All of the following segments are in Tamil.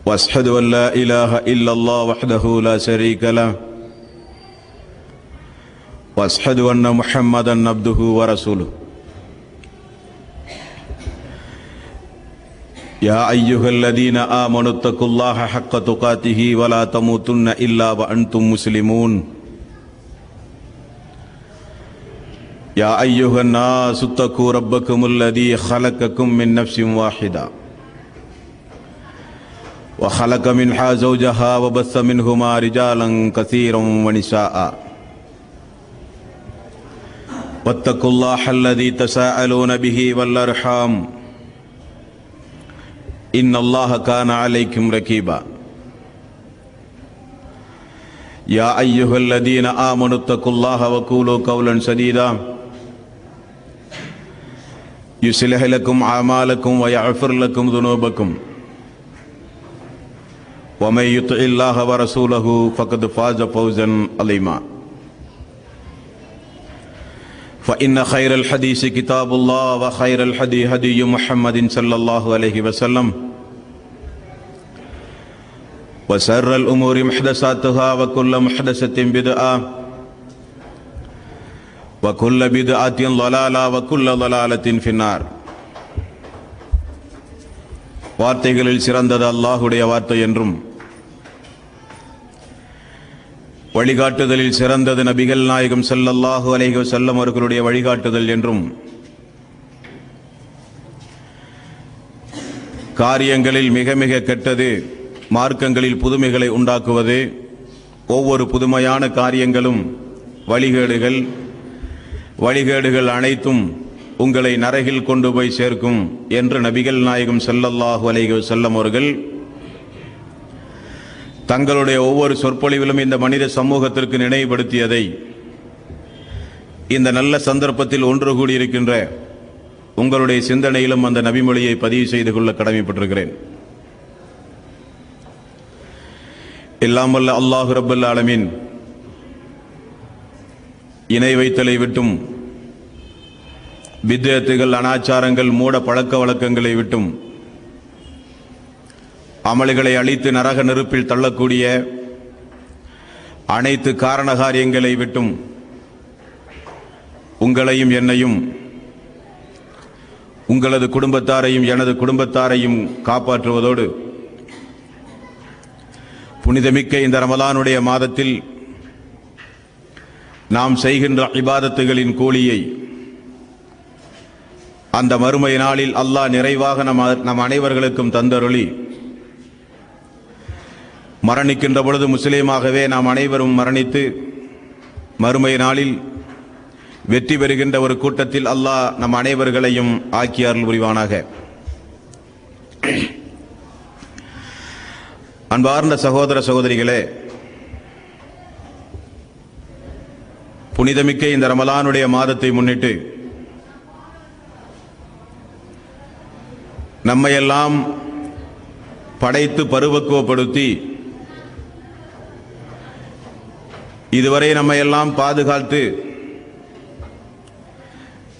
واشهد ان لا اله الا الله وحده لا شريك له واشهد ان محمدا عبده ورسوله يا ايها الذين امنوا اتقوا الله حق تقاته ولا تموتن الا وانتم مسلمون يا ايها الناس اتقوا ربكم الذي خلقكم من نفس واحده وخلق منها زوجها وبث منهما رجالا كثيرا ونساء واتقوا الله الذي تساءلون به والارحام ان الله كان عليكم رقيبا يا ايها الذين امنوا اتقوا الله وقولوا قولا سديدا يصلح لكم اعمالكم ويغفر لكم ذنوبكم ومن يطع الله ورسوله فقد فاز فوزا عظيما فإن خير الحديث كتاب الله وخير الهدي هدي محمد صلى الله عليه وسلم وشر الأمور محدثاتها وكل محدثة بدعة وكل بدعة ضلالة وكل ضلالة في النار. வார்த்தைகளில் சிறந்தது அல்லாஹ்வுடைய வார்த்தை என்றும் வழிகாட்டுதலில் சிறந்தது நபிகள் நாயகம் ஸல்லல்லாஹு அலைஹி வஸல்லம் அவர்களுடைய வழிகாட்டுதல் என்றும் காரியங்களில் மிக மிக கெட்டது மார்க்கங்களில் புதுமைகளை உண்டாக்குவது, ஒவ்வொரு புதுமையான காரியங்களும் வழிகேடுகள் அனைத்தும் உங்களை நரகில் கொண்டு போய் சேர்க்கும் என்று நபிகள் நாயகம் ஸல்லல்லாஹு அலைஹி வஸல்லம் அவர்கள் தங்களுடைய ஒவ்வொரு சொற்பொழிவிலும் இந்த மனித சமூகத்திற்கு நினைவுபடுத்தியதை இந்த நல்ல சந்தர்ப்பத்தில் ஒன்று கூடியிருக்கின்ற உங்களுடைய சிந்தனையிலும் அந்த நபிமொழியை பதிவு செய்து கொள்ள கடமைப்பட்டிருக்கிறேன். எல்லாம் வல்ல அல்லாஹ் ரப்பல் ஆலமீன் இணை வைத்தலை விட்டும் பித்அத்துகள், அனாச்சாரங்கள், மூட பழக்க வழக்கங்களை விட்டும் அமல்களை அழித்து நரக நெருப்பில் தள்ளக்கூடிய அனைத்து காரண காரியங்களை விட்டும் உங்களையும் என்னையும் உங்களது குடும்பத்தாரையும் எனது குடும்பத்தாரையும் காப்பாற்றுவதோடு புனிதமிக்க இந்த ரமலானுடைய மாதத்தில் நாம் செய்கின்ற இபாதத்துகளின் கூலியை அந்த மறுமை நாளில் அல்லாஹ் நிறைவாக நம் அனைவர்களுக்கும் தந்தருளி மரணிக்கின்ற பொழுது முஸ்லீமாகவே நாம் அனைவரும் மரணித்து மறுமை நாளில் வெற்றி பெறுகின்ற ஒரு கூட்டத்தில் அல்லாஹ் நம் அனைவர்களையும் ஆக்கி அருள் புரிவானாக. அன்பார்ந்த சகோதர சகோதரிகளே, புனிதமிக்க இந்த ரமலானுடைய மாதத்தை முன்னிட்டு நம்மையெல்லாம் படைத்து பருவக்குவப்படுத்தி இதுவரை நம்மையெல்லாம் பாதுகாத்து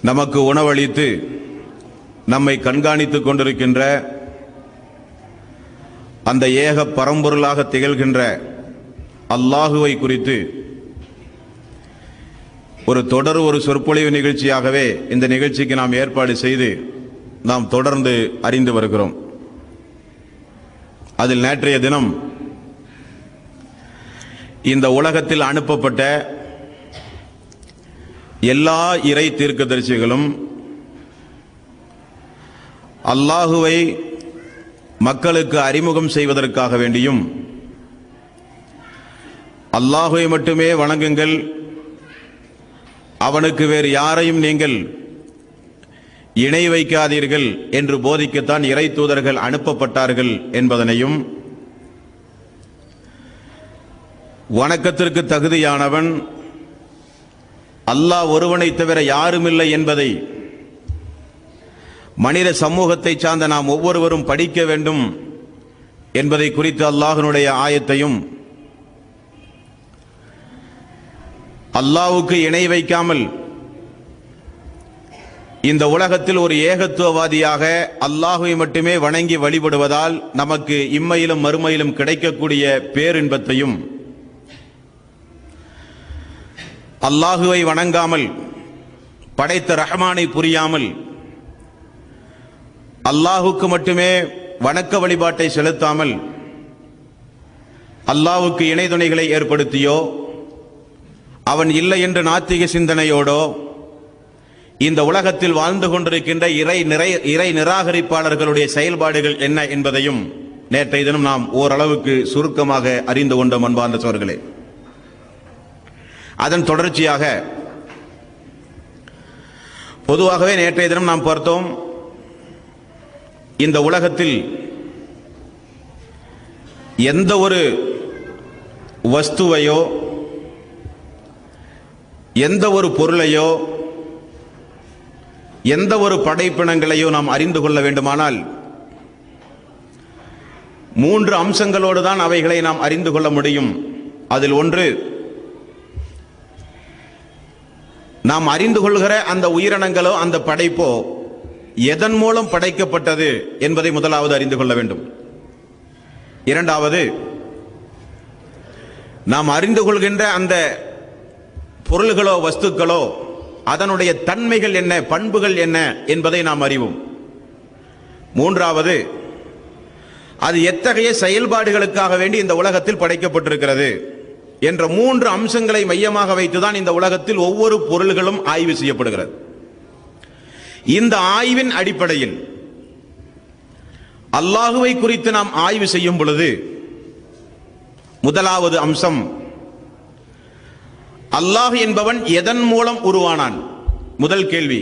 நமக்கு உணவளித்து நம்மை கண்காணித்துக் கொண்டிருக்கின்ற அந்த ஏக பரம்பொருளாக திகழ்கின்ற அல்லாஹுவை குறித்து ஒரு சொற்பொழிவு நிகழ்ச்சியாகவே இந்த நிகழ்ச்சிக்கு நாம் ஏற்பாடு செய்து நாம் தொடர்ந்து அறிந்து வருகிறோம். அதில் நேற்றைய தினம் இந்த உலகத்தில் அனுப்பப்பட்ட எல்லா இறை தீர்க்கதரிசிகளும் அல்லாஹுவை மக்களுக்கு அறிமுகம் செய்வதற்காக வேண்டியும் அல்லாஹுவை மட்டுமே வணங்குங்கள், அவனுக்கு வேறு யாரையும் நீங்கள் இணை வைக்காதீர்கள் என்று போதிக்கத்தான் இறை தூதர்கள் அனுப்பப்பட்டார்கள் என்பதனையும், வணக்கத்திற்கு தகுதியானவன் அல்லாஹ் ஒருவனை தவிர யாருமில்லை என்பதை மனித சமூகத்தை சார்ந்த நாம் ஒவ்வொருவரும் படிக்க வேண்டும் என்பதை குறித்து அல்லாஹ்வினுடைய ஆயத்தையும், அல்லாஹ்வுக்கு இணை வைக்காமல் இந்த உலகத்தில் ஒரு ஏகத்துவவாதியாக அல்லாஹுவை மட்டுமே வணங்கி வழிபடுவதால் நமக்கு இம்மையிலும் மறுமையிலும் கிடைக்கக்கூடிய பேரின்பத்தையும், அல்லாஹுவை வணங்காமல் படைத்த ரஹ்மானை புரியாமல் அல்லாஹுக்கு மட்டுமே வணக்க வழிபாட்டை செலுத்தாமல் அல்லாஹுக்கு இணை துணைகளை ஏற்படுத்தியோ அவன் இல்லை என்ற நாத்திக சிந்தனையோடோ இந்த உலகத்தில் வாழ்ந்து கொண்டிருக்கின்ற இறை நிராகரிப்பாளர்களுடைய செயல்பாடுகள் என்ன என்பதையும் நேற்றைய தினம் நாம் ஓரளவுக்கு சுருக்கமாக அறிந்து கொண்டோம் அன்பார்ந்த சகோதரர்களே. அதன் தொடர்ச்சியாக பொதுவாகவே நேற்றைய தினம் நாம் பார்த்தோம், இந்த உலகத்தில் எந்த ஒரு வஸ்துவையோ எந்த ஒரு பொருளையோ எந்த ஒரு படைப்பினங்களையோ நாம் அறிந்து கொள்ள வேண்டுமானால் 3 அம்சங்களோடு தான் அவைகளை நாம் அறிந்து கொள்ள முடியும். அதில் ஒன்று, நாம் அறிந்து கொள்கிற அந்த உயிரினங்களோ அந்த படைப்போ எதன் மூலம் படைக்கப்பட்டது என்பதை முதலாவது அறிந்து கொள்ள வேண்டும். இரண்டாவது, நாம் அறிந்து கொள்கின்ற அந்த பொருள்களோ வஸ்துக்களோ அதனுடைய தன்மைகள் என்ன, பண்புகள் என்ன என்பதை நாம் அறிவோம். மூன்றாவது, அது எத்தகைய செயல்பாடுகளுக்காக வேண்டி இந்த உலகத்தில் படைக்கப்பட்டிருக்கிறது என்ற 3 அம்சங்களை மையமாக வைத்துதான் இந்த உலகத்தில் ஒவ்வொரு பொருள்களும் ஆய்வு செய்யப்படுகிறது. இந்த ஆய்வின் அடிப்படையில் அல்லாஹுவை குறித்து நாம் ஆய்வு செய்யும் பொழுது முதலாவது அம்சம், அல்லாஹ் என்பவன் எதன் மூலம் உருவானான்? முதல் கேள்வி.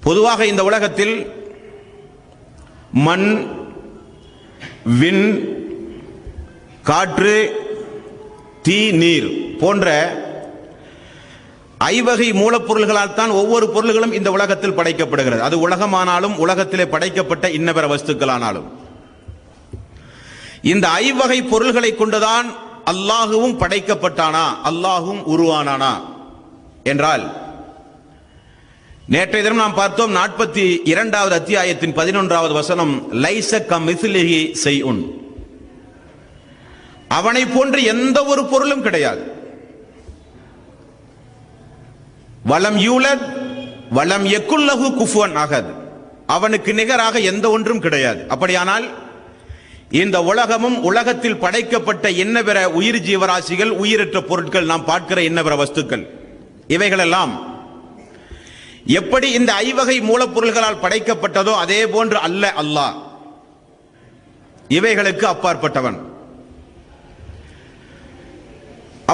பொதுவாக இந்த உலகத்தில் மண், விண், காற்று, தீ, நீர் போன்ற ஐவகை மூலப்பொருள்களால் தான் ஒவ்வொரு பொருள்களும் இந்த உலகத்தில் படைக்கப்படுகிறது. அது உலகமானாலும் உலகத்திலே படைக்கப்பட்ட இன்னபிற வஸ்துக்களானாலும் இந்த ஐவகை பொருள்களை கொண்டுதான் அல்லாஹுவும் படைக்கப்பட்டானா, அல்லாஹும் உருவானானா என்றால், நேற்றைய தினம் நாம் பார்த்தோம் 42வது அத்தியாயத்தின் 11வது வசனம், லைஸ கமிஸ்லிஹி ஷைஉன், அவனை போன்று எந்த ஒரு பொருளும் கிடையாது. வலம் யூலத் வலம் யகுல் லஹு குஃபுவன் அஹத், அவனுக்கு நிகராக எந்த ஒன்றும் கிடையாது. அப்படியானால் இந்த உலகமும் உலகத்தில் படைக்கப்பட்ட எண்ணபிற உயிர் ஜீவராசிகள், உயிரற்ற பொருட்கள், நாம் பார்க்கிற எண்ணபிற வஸ்துக்கள், இவைகளெல்லாம் எப்படி இந்த ஐவகை மூலப்பொருள்களால் படைக்கப்பட்டதோ அதே போன்று அல்ல அல்லாஹ். இவைகளுக்கு அப்பாற்பட்டவன்.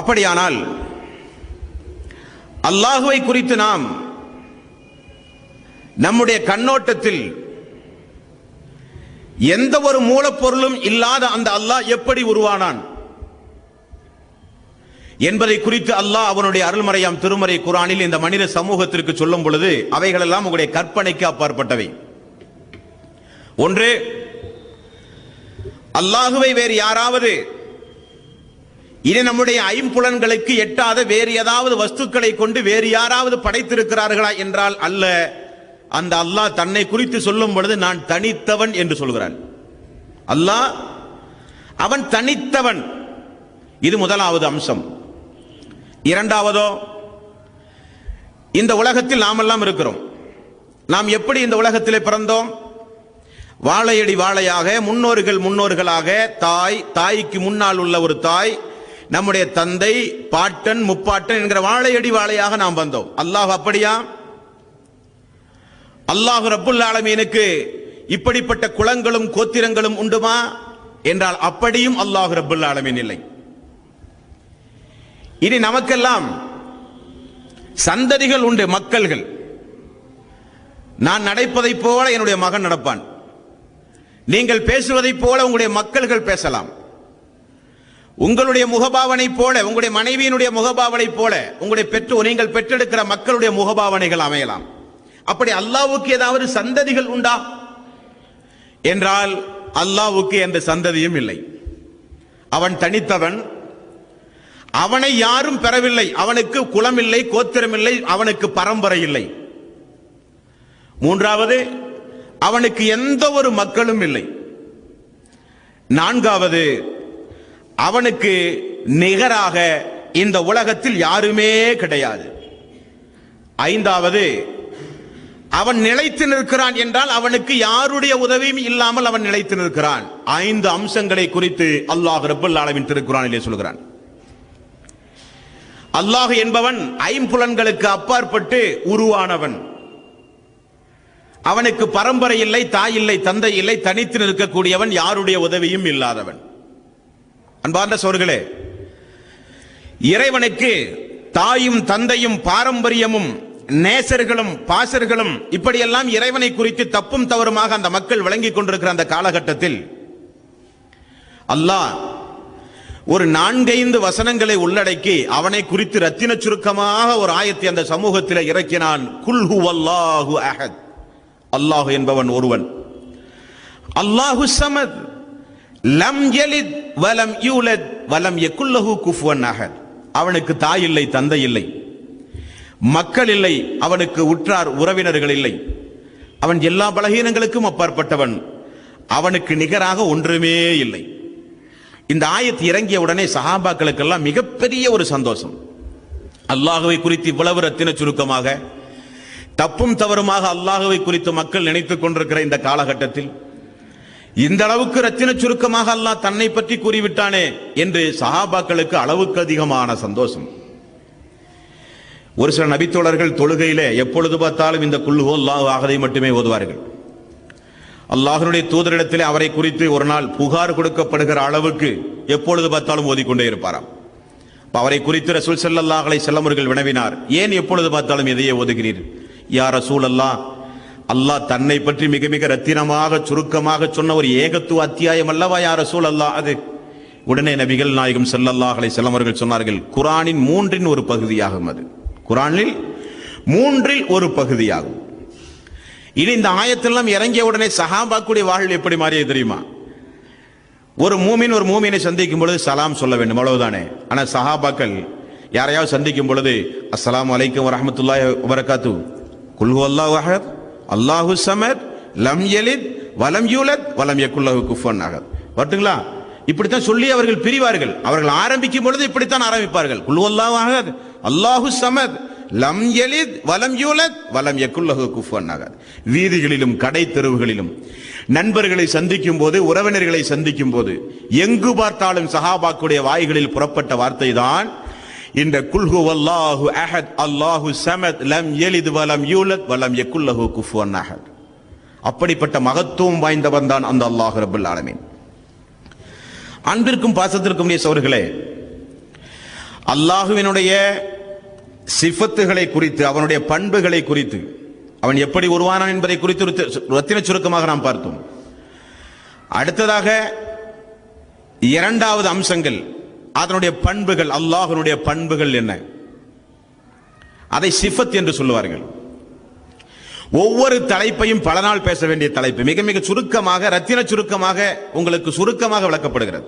அப்படியானால் அல்லாஹுவை குறித்து நாம் நம்முடைய கண்ணோட்டத்தில் எந்த ஒரு மூலப்பொருளும் இல்லாத அந்த அல்லாஹ் எப்படி உருவானான் என்பதை குறித்து அல்லாஹ் அவனுடைய அருள்மறையாம் திருமறை குர்ஆனில் இந்த மனித சமூகத்திற்கு சொல்லும் பொழுது அவைகளெல்லாம் உங்களுடைய கற்பனைக்கு அப்பாற்பட்டவை. ஒன்று, அல்லாஹுவை வேறு யாராவது இனி நம்முடைய ஐம்புலன்களுக்கு எட்டாத வேறு ஏதாவது வஸ்துக்களை கொண்டு வேறு யாராவது படைத்திருக்கிறார்களா என்றால் அல்ல. அந்த அல்லாஹ் தன்னை குறித்து சொல்லும் பொழுது நான் தனித்தவன் என்று சொல்கிறான். அல்லாஹ் அவன் தனித்தவன். இது முதலாவது அம்சம். இரண்டாவதோ, இந்த உலகத்தில் நாமெல்லாம் இருக்கிறோம். நாம் எப்படி இந்த உலகத்திலே பிறந்தோம்? வாழையடி வாழையாக, முன்னோர்களாக, தாய்க்கு முன்னால் உள்ள ஒரு தாய், நம்முடைய தந்தை, பாட்டன், முப்பாட்டன் என்கிற வாழையடி வாழையாக நாம் வந்தோம். அல்லாஹ் அப்படியா? அல்லாஹ் ரப்புல் ஆலமீனுக்கு இப்படிப்பட்ட குலங்களும் கோத்திரங்களும் உண்டுமா என்றால் அப்படியும் அல்லாஹ் ரப்புல் ஆலமீன் இல்லை. இனி நமக்கெல்லாம் சந்ததிகள் உண்டு, மக்கள்கள். நான் நடப்பதைப் போல என்னுடைய மகன் நடப்பான். நீங்கள் பேசுவதைப் போல உங்களுடைய மக்கள்கள் பேசலாம். உங்களுடைய முகபாவனை போல, உங்களுடைய மனைவியினுடைய முகபாவனை போல உங்களுடைய நீங்கள் பெற்றெடுக்கிற மக்களுடைய முகபாவனைகள் அமையலாம். அப்படி அல்லாஹ்வுக்கு ஏதாவது சந்ததிகள் உண்டா என்றால் அல்லாஹ்வுக்கு எந்த சந்ததியும் இல்லை. அவன் தனித்தவன். அவனை யாரும் பெறவில்லை. அவனுக்கு குலம் இல்லை, கோத்திரம் இல்லை, அவனுக்கு பரம்பரை இல்லை. மூன்றாவது, அவனுக்கு எந்த ஒரு மக்களும் இல்லை. நான்காவது, அவனுக்கு நிகராக இந்த உலகத்தில் யாருமே கிடையாது. ஐந்தாவது, அவன் நிலைத்து நிற்கிறான் என்றால் அவனுக்கு யாருடைய உதவியும் இல்லாமல் அவன் நிலைத்து நிற்கிறான். 5 அம்சங்களை குறித்து அல்லாஹ் ரப்பல் ஆலமீன் திருக்குர்ஆனிலே சொல்கிறான். அல்லாஹ் என்பவன் ஐம்புலன்களுக்கு அப்பாற்பட்டு உருவானவன். அவனுக்கு பரம்பரை இல்லை, தாய் இல்லை, தந்தை இல்லை, தனித்து நிற்கக்கூடியவன், யாருடைய உதவியும் இல்லாதவன். அன்பார்ந்த சகோதரர்களே, இறைவனுக்கு தாயும் தந்தையும் பாரம்பரியமும் நேசர்களும் பாசர்களும் இப்படியெல்லாம் இறைவனை குறித்து தப்பும் தவறுமாக அந்த மக்கள் விளங்கிக் கொண்டிருக்கிற அந்த காலகட்டத்தில் அல்லாஹ் ஒரு 4-5 வசனங்களை உள்ளடக்கி அவனை குறித்து ரத்தின சுருக்கமாக ஒரு ஆயத்தை அந்த சமூகத்தில் இறக்கினான். குல் ஹுவல்லாஹு அஹத், அல்லாஹ் என்பவன் ஒருவன். அல்லாஹு ஸமத், லம் யலித் வலம் யூலத் வலம் யகுல் லஹு குஃபுவன் அஹத். அவனுக்கு தாய் இல்லை, தந்தை இல்லை, மக்கள் இல்லை, அவனுக்கு உற்றார் உறவினர்கள் இல்லை. அவன் எல்லா பலகீனங்களுக்கும் அப்பாற்பட்டவன். அவனுக்கு நிகராக ஒன்றுமே இல்லை. இந்த ஆயத்து இறங்கிய உடனே சஹாபாக்களுக்கெல்லாம் மிகப்பெரிய ஒரு சந்தோஷம். அல்லாஹ்வை குறித்து இவ்வளவு ரத்தின சுருக்கமாக தப்பும் தவறுமாக அல்லாஹ்வை குறித்து மக்கள் நினைத்துக் கொண்டிருக்கிற இந்த காலகட்டத்தில் இந்த அளவுக்கு ரத்தின சுருக்கமாக அல்லாஹ் தன்னை பற்றி கூறிவிட்டானே என்று சஹாபாக்களுக்கு அளவுக்கு அதிகமான சந்தோஷம். ஒரு சில நபித்தோழர்கள் தொழுகையிலே எப்பொழுது பார்த்தாலும் இந்த குல் ஹுவல்லாஹு அஹதை மட்டுமே ஓதுவார்கள். அல்லாஹ்வுடைய தூதரிடத்திலே அவரை குறித்து ஒரு நாள் புகார் கொடுக்கப்படுகிற அளவுக்கு எப்பொழுது பார்த்தாலும் ஓதிக்கொண்டே இருப்பாராம். அவரை குறித்து ரசூல் ஸல்லல்லாஹு அலைஹி வஸல்லம் அவர்கள் வினவினார், ஏன் எப்பொழுது பார்த்தாலும் இதையே ஓதுகிறீர்? யா ரசூலல்லாஹ், அல்லாஹ் தன்னை பற்றி மிக மிக ரத்தினமாக சுருக்கமாக சொன்ன ஒரு ஏகத்துவ அத்தியாயம் அல்லவா யா ரசூலல்லாஹ் அது? உடனே நபிகள் நாயகம் ஸல்லல்லாஹு அலைஹி வஸல்லம் அவர்கள் சொன்னார்கள், குர்ஆனின் 3 ஒரு பகுதியாகும். அது குர்ஆனில் 3 ஒரு பகுதியாகும். இனி இந்த ஆயத்தெல்லாம் இறங்கிய உடனே சஹாபாக்குடைய வாழ்வு எப்படி மாறியது தெரியுமா? ஒரு மூமின் ஒரு மூமினை சந்திக்கும் பொழுது சலாம் சொல்ல வேண்டும், அவ்வளவுதானே. ஆனா சஹாபாக்கள் யாரையாவது சந்திக்கும் பொழுது அஸ்ஸலாமு அலைக்கும் வரஹ்மத்துல்லாஹி வபரகாத்து, குல் ஹுவல்லாஹு அஹத், அல்லாஹு ஸமத், லம் யலித் வலம் யூலத் வலம் யகுல் லஹு குஃபுவன் அஹத். வரட்டுங்களா? இப்படித்தான் சொல்லி அவர்கள் பிரிவார்கள். அவர்கள் ஆரம்பிக்கும் பொழுது இப்படித்தான் ஆரம்பிப்பார்கள், குல் ஹுவல்லாஹு அஹத், அல்லாஹு ஸமத், லம் யலித் வலம் யூலத் வலம் யகுல் லஹு குஃபுவன் அஹத். வீதிகளிலும் கடை தெருவுகளிலும் நண்பர்களை சந்திக்கும் போது, உறவினர்களை சந்திக்கும் போது எங்கு பார்த்தாலும் சஹாபாக்குடைய வாய்களில் புறப்பட்ட வார்த்தை தான் இந்த குல் ஹுவல்லாஹு அஹத், அல்லாஹு ஸமத், லம் யலித் வலம் யூலத் வலம் யகுல் லஹு குஃபுவன் அஹத். அப்படிப்பட்ட மகத்துவம் வாய்ந்தவன் தான் அந்த அல்லாஹ் ரப்பல் ஆலமீன். அன்பிற்கும் பாசத்திற்கும் சகோதரர்களே, அல்லாஹுவினுடைய சிஃபத்துகளை குறித்து, அவனுடைய பண்புகளை குறித்து, அவன் எப்படி உருவானான் என்பதை குறித்து ரத்தின சுருக்கமாக நாம் பார்த்தோம். அடுத்ததாக 2வது அம்சங்கள், அதனுடைய பண்புகள். அல்லாஹ்வுடைய பண்புகள் என்ன? அதை சிஃபத் என்று சொல்லுவார்கள். ஒவ்வொரு தலைப்பையும் பல நாள் பேச வேண்டிய தலைப்பு மிக மிக சுருக்கமாக, ரத்தின சுருக்கமாக உங்களுக்கு சுருக்கமாக விளக்கப்படுகிறது.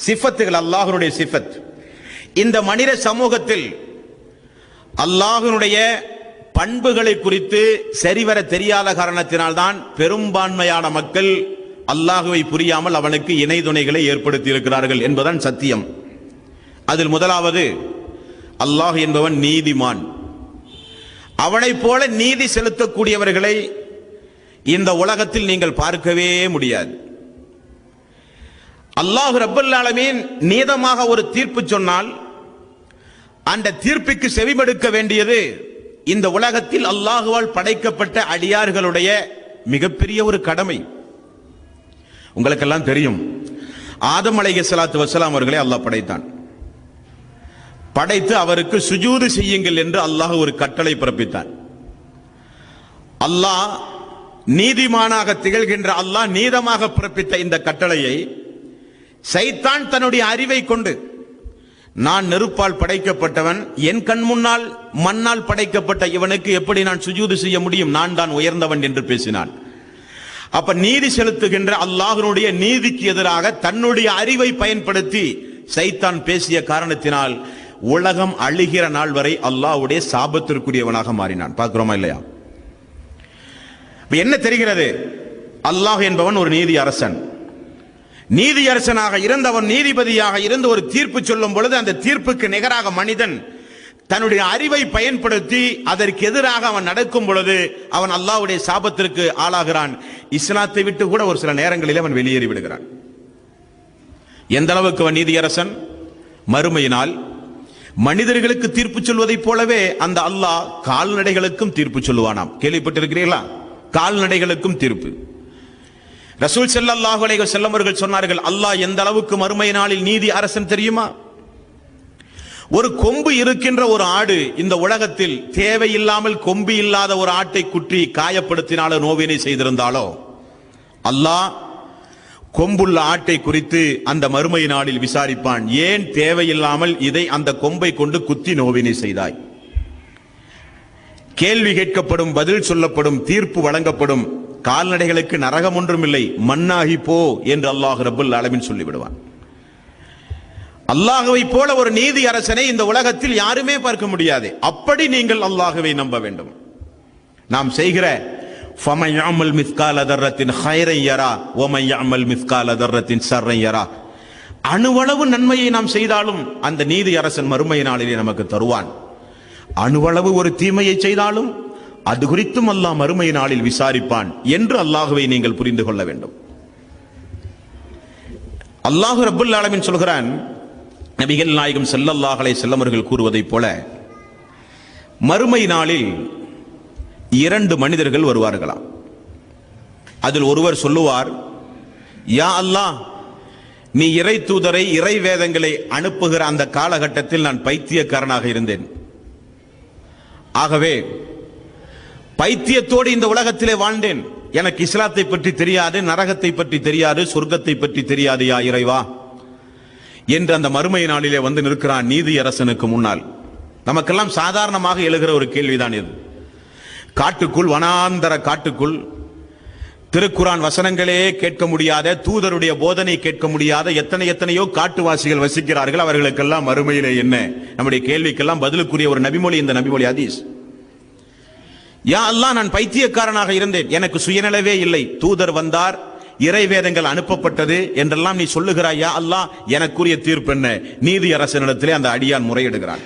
சிஃபத்துகள், அல்லாஹ்வுடைய சிஃபத். இந்த மனித சமூகத்தில் அல்லாஹ்வுடைய பண்புகளை குறித்து சரிவர தெரியாத காரணத்தினால் தான் பெரும்பான்மையான மக்கள் அல்லாஹ்வை புரியாமல் அவனுக்கு இணை துணைகளை ஏற்படுத்தி இருக்கிறார்கள் என்பதுதான் சத்தியம். அதில் முதலாவது, அல்லாஹ் என்பவன் நீதிமான். அவனைப் போல நீதி செலுத்தக்கூடியவர்களை இந்த உலகத்தில் நீங்கள் பார்க்கவே முடியாது. அல்லாஹ் ரப்பல் ஆலமீன் நீதமாக ஒரு தீர்ப்பு சொன்னால் அந்த தீர்ப்புக்கு செவிமடுக்க வேண்டியது இந்த உலகத்தில் அல்லாஹுவால் படைக்கப்பட்ட அடியார்களுடைய மிகப்பெரிய ஒரு கடமை. உங்களுக்கெல்லாம் தெரியும், ஆதம் அலைஹிஸ்ஸலாத்து வஸ்ஸலாம் அவர்களை அல்லாஹ் படைத்தான். படைத்து அவருக்கு சுஜூது செய்யுங்கள் என்று அல்லாஹ் ஒரு கட்டளை பிறப்பித்தான். அல்லாஹ் நீதிமானாக திகழ்கின்ற அல்லாஹ் நீதமாக பிறப்பித்த இந்த கட்டளையை சைத்தான் தன்னுடைய அறிவை கொண்டு, நான் நெருப்பால் படைக்கப்பட்டவன், என் கண் முன்னால் மண்ணால் படைக்கப்பட்ட இவனுக்கு எப்படி நான் சுஜூது செய்ய முடியும், நான் தான் உயர்ந்தவன் என்று பேசினான். அப்ப நீதி செலுத்துகின்ற அல்லாஹ்வுடைய நீதிக்கு எதிராக தன்னுடைய அறிவை பயன்படுத்தி சைத்தான் பேசிய காரணத்தினால் உலகம் அழிகிற நாள் வரை அல்லாஹ்வுடைய சாபத்திற்குரியவனாக மாறினான். பார்க்கிறோமா இல்லையா? என்ன தெரிகிறது? அல்லாஹ் என்பவன் ஒரு நீதி அரசன். நீதி அரசனாக இருந்தவன் நீதிபதியாக இருந்து ஒரு தீர்ப்பு சொல்லும் பொழுது அந்த தீர்ப்புக்கு நிகராக மனிதன் தன்னுடைய அறிவை பயன்படுத்தி அதற்கு எதிராக அவன் நடக்கும் பொழுது அவன் அல்லாஹ்வுடைய சாபத்திற்கு ஆளாகிறான். இஸ்லாத்தை விட்டு கூட ஒரு சில நேரங்களில் அவன் வெளியேறி விடுகிறான். எந்த அளவுக்கு அவன் நீதியரசன்? மறுமையினால் மனிதர்களுக்கு தீர்ப்பு சொல்வதைப் போலவே அந்த அல்லாஹ் கால்நடைகளுக்கும் தீர்ப்பு சொல்லுவானாம். கேள்விப்பட்டிருக்கிறீர்களா? கால்நடைகளுக்கும் தீர்ப்பு. ரசூல் ஸல்லல்லாஹு அலைஹி வஸல்லம் அவர்கள் சொன்னார்கள், அல்லாஹ் எந்த அளவுக்கு மறுமை நாளில் நீதி அரசன் தெரியுமா? ஒரு கொம்பு இருக்கின்ற ஒரு ஆடு இந்த உலகத்தில் தேவையில்லாமல் கொம்பு இல்லாத ஒரு ஆட்டை குற்றி காயப்படுத்தினாலோ நோவினை செய்திருந்தாலோ அல்லாஹ் கொம்புள்ள ஆட்டை குறித்து அந்த மறுமை நாளில் விசாரிப்பான். ஏன் தேவையில்லாமல் இதை அந்த கொம்பை கொண்டு குத்தி நோவினை செய்தாய்? கேள்வி கேட்கப்படும், பதில் சொல்லப்படும், தீர்ப்பு வழங்கப்படும். கால்நடைகளுக்கு நரகம் ஒன்றும் இல்லை, மண்ணாகி போ என்று அல்லாஹ் ரப்பல் ஆலமீன் சொல்லிவிடுவான். அல்லாஹ்வை போல ஒரு நீதி அரசனை இந்த உலகத்தில் யாருமே பார்க்க முடியாது. அப்படி நீங்கள் அல்லாஹ்வை நம்ப வேண்டும். நாம் செய்கிற فَمَنْ يَعْمَلْ مِثْقَالَ ذَرَّةٍ خَيْرًا يَرَهُ وَمَنْ يَعْمَلْ مِثْقَالَ ذَرَّةٍ شَرًّا يَرَهُ. அணுவளவு நன்மையை நாம் செய்தாலும் அந்த நீதி அரசன் மறுமை நாளிலே நமக்கு தருவான். அணுவளவு ஒரு தீமையை செய்தாலும் அது குறித்தும் அல்லாஹ் மறுமை நாளில் விசாரிப்பான் என்று அல்லாஹ்வை நீங்கள் புரிந்து கொள்ள வேண்டும். அல்லாஹ் ரப்பல் ஆலமீன் சொல்கிறான், நபிகள் நாயகம் ஸல்லல்லாஹு அலைஹி வஸல்லம் அவர்கள் கூறுவதைப் போல மறுமை நாளில் 2 மனிதர்கள் வருவார்களாம். அதில் ஒருவர் சொல்லுவார், யா அல்லாஹ், நீ இறை தூதரை இறை வேதங்களை அனுப்புகிற அந்த காலகட்டத்தில் நான் பைத்தியக்காரனாக இருந்தேன். ஆகவே பைத்தியத்தோடு இந்த உலகத்திலே வாழ்ந்தேன். எனக்கு இஸ்லாத்தை பற்றி தெரியாது, நரகத்தை பற்றி தெரியாது, சொர்க்கத்தை பற்றி தெரியாது யா இறைவா என்று அந்த மறுமை நாளிலே வந்து நிற்கிறான் நீதி அரசனுக்கு முன்னால். நமக்கெல்லாம் சாதாரணமாக எழுகிற ஒரு கேள்விதான் இது. காட்டுக்குள், வனாந்தர காட்டுக்குள், திருக்குரான் வசனங்களே கேட்க முடியாத, தூதருடைய போதனை கேட்க முடியாத எத்தனையோ காட்டுவாசிகள் வசிக்கிறார்கள். அவர்களுக்கெல்லாம் மறுமையிலே என்ன? நம்முடைய கேள்விக்கெல்லாம் பதிலுக்குரிய ஒரு நபிமொழி இந்த நபிமொழி ஹதீஸ். யா அல்லாஹ், நான் பைத்தியக்காரனாக இருந்தேன், எனக்கு சுயநலவே இல்லை. தூதர் வந்தார், இறை வேதங்கள் அனுப்பப்பட்டது என்றெல்லாம் நீ சொல்லுகிறாய். யா அல்லாஹ், எனக்குரிய தீர்ப்பு என்ன? நீதி அரசனிடத்திலே அந்த அடியான் முறையிடுகிறான்.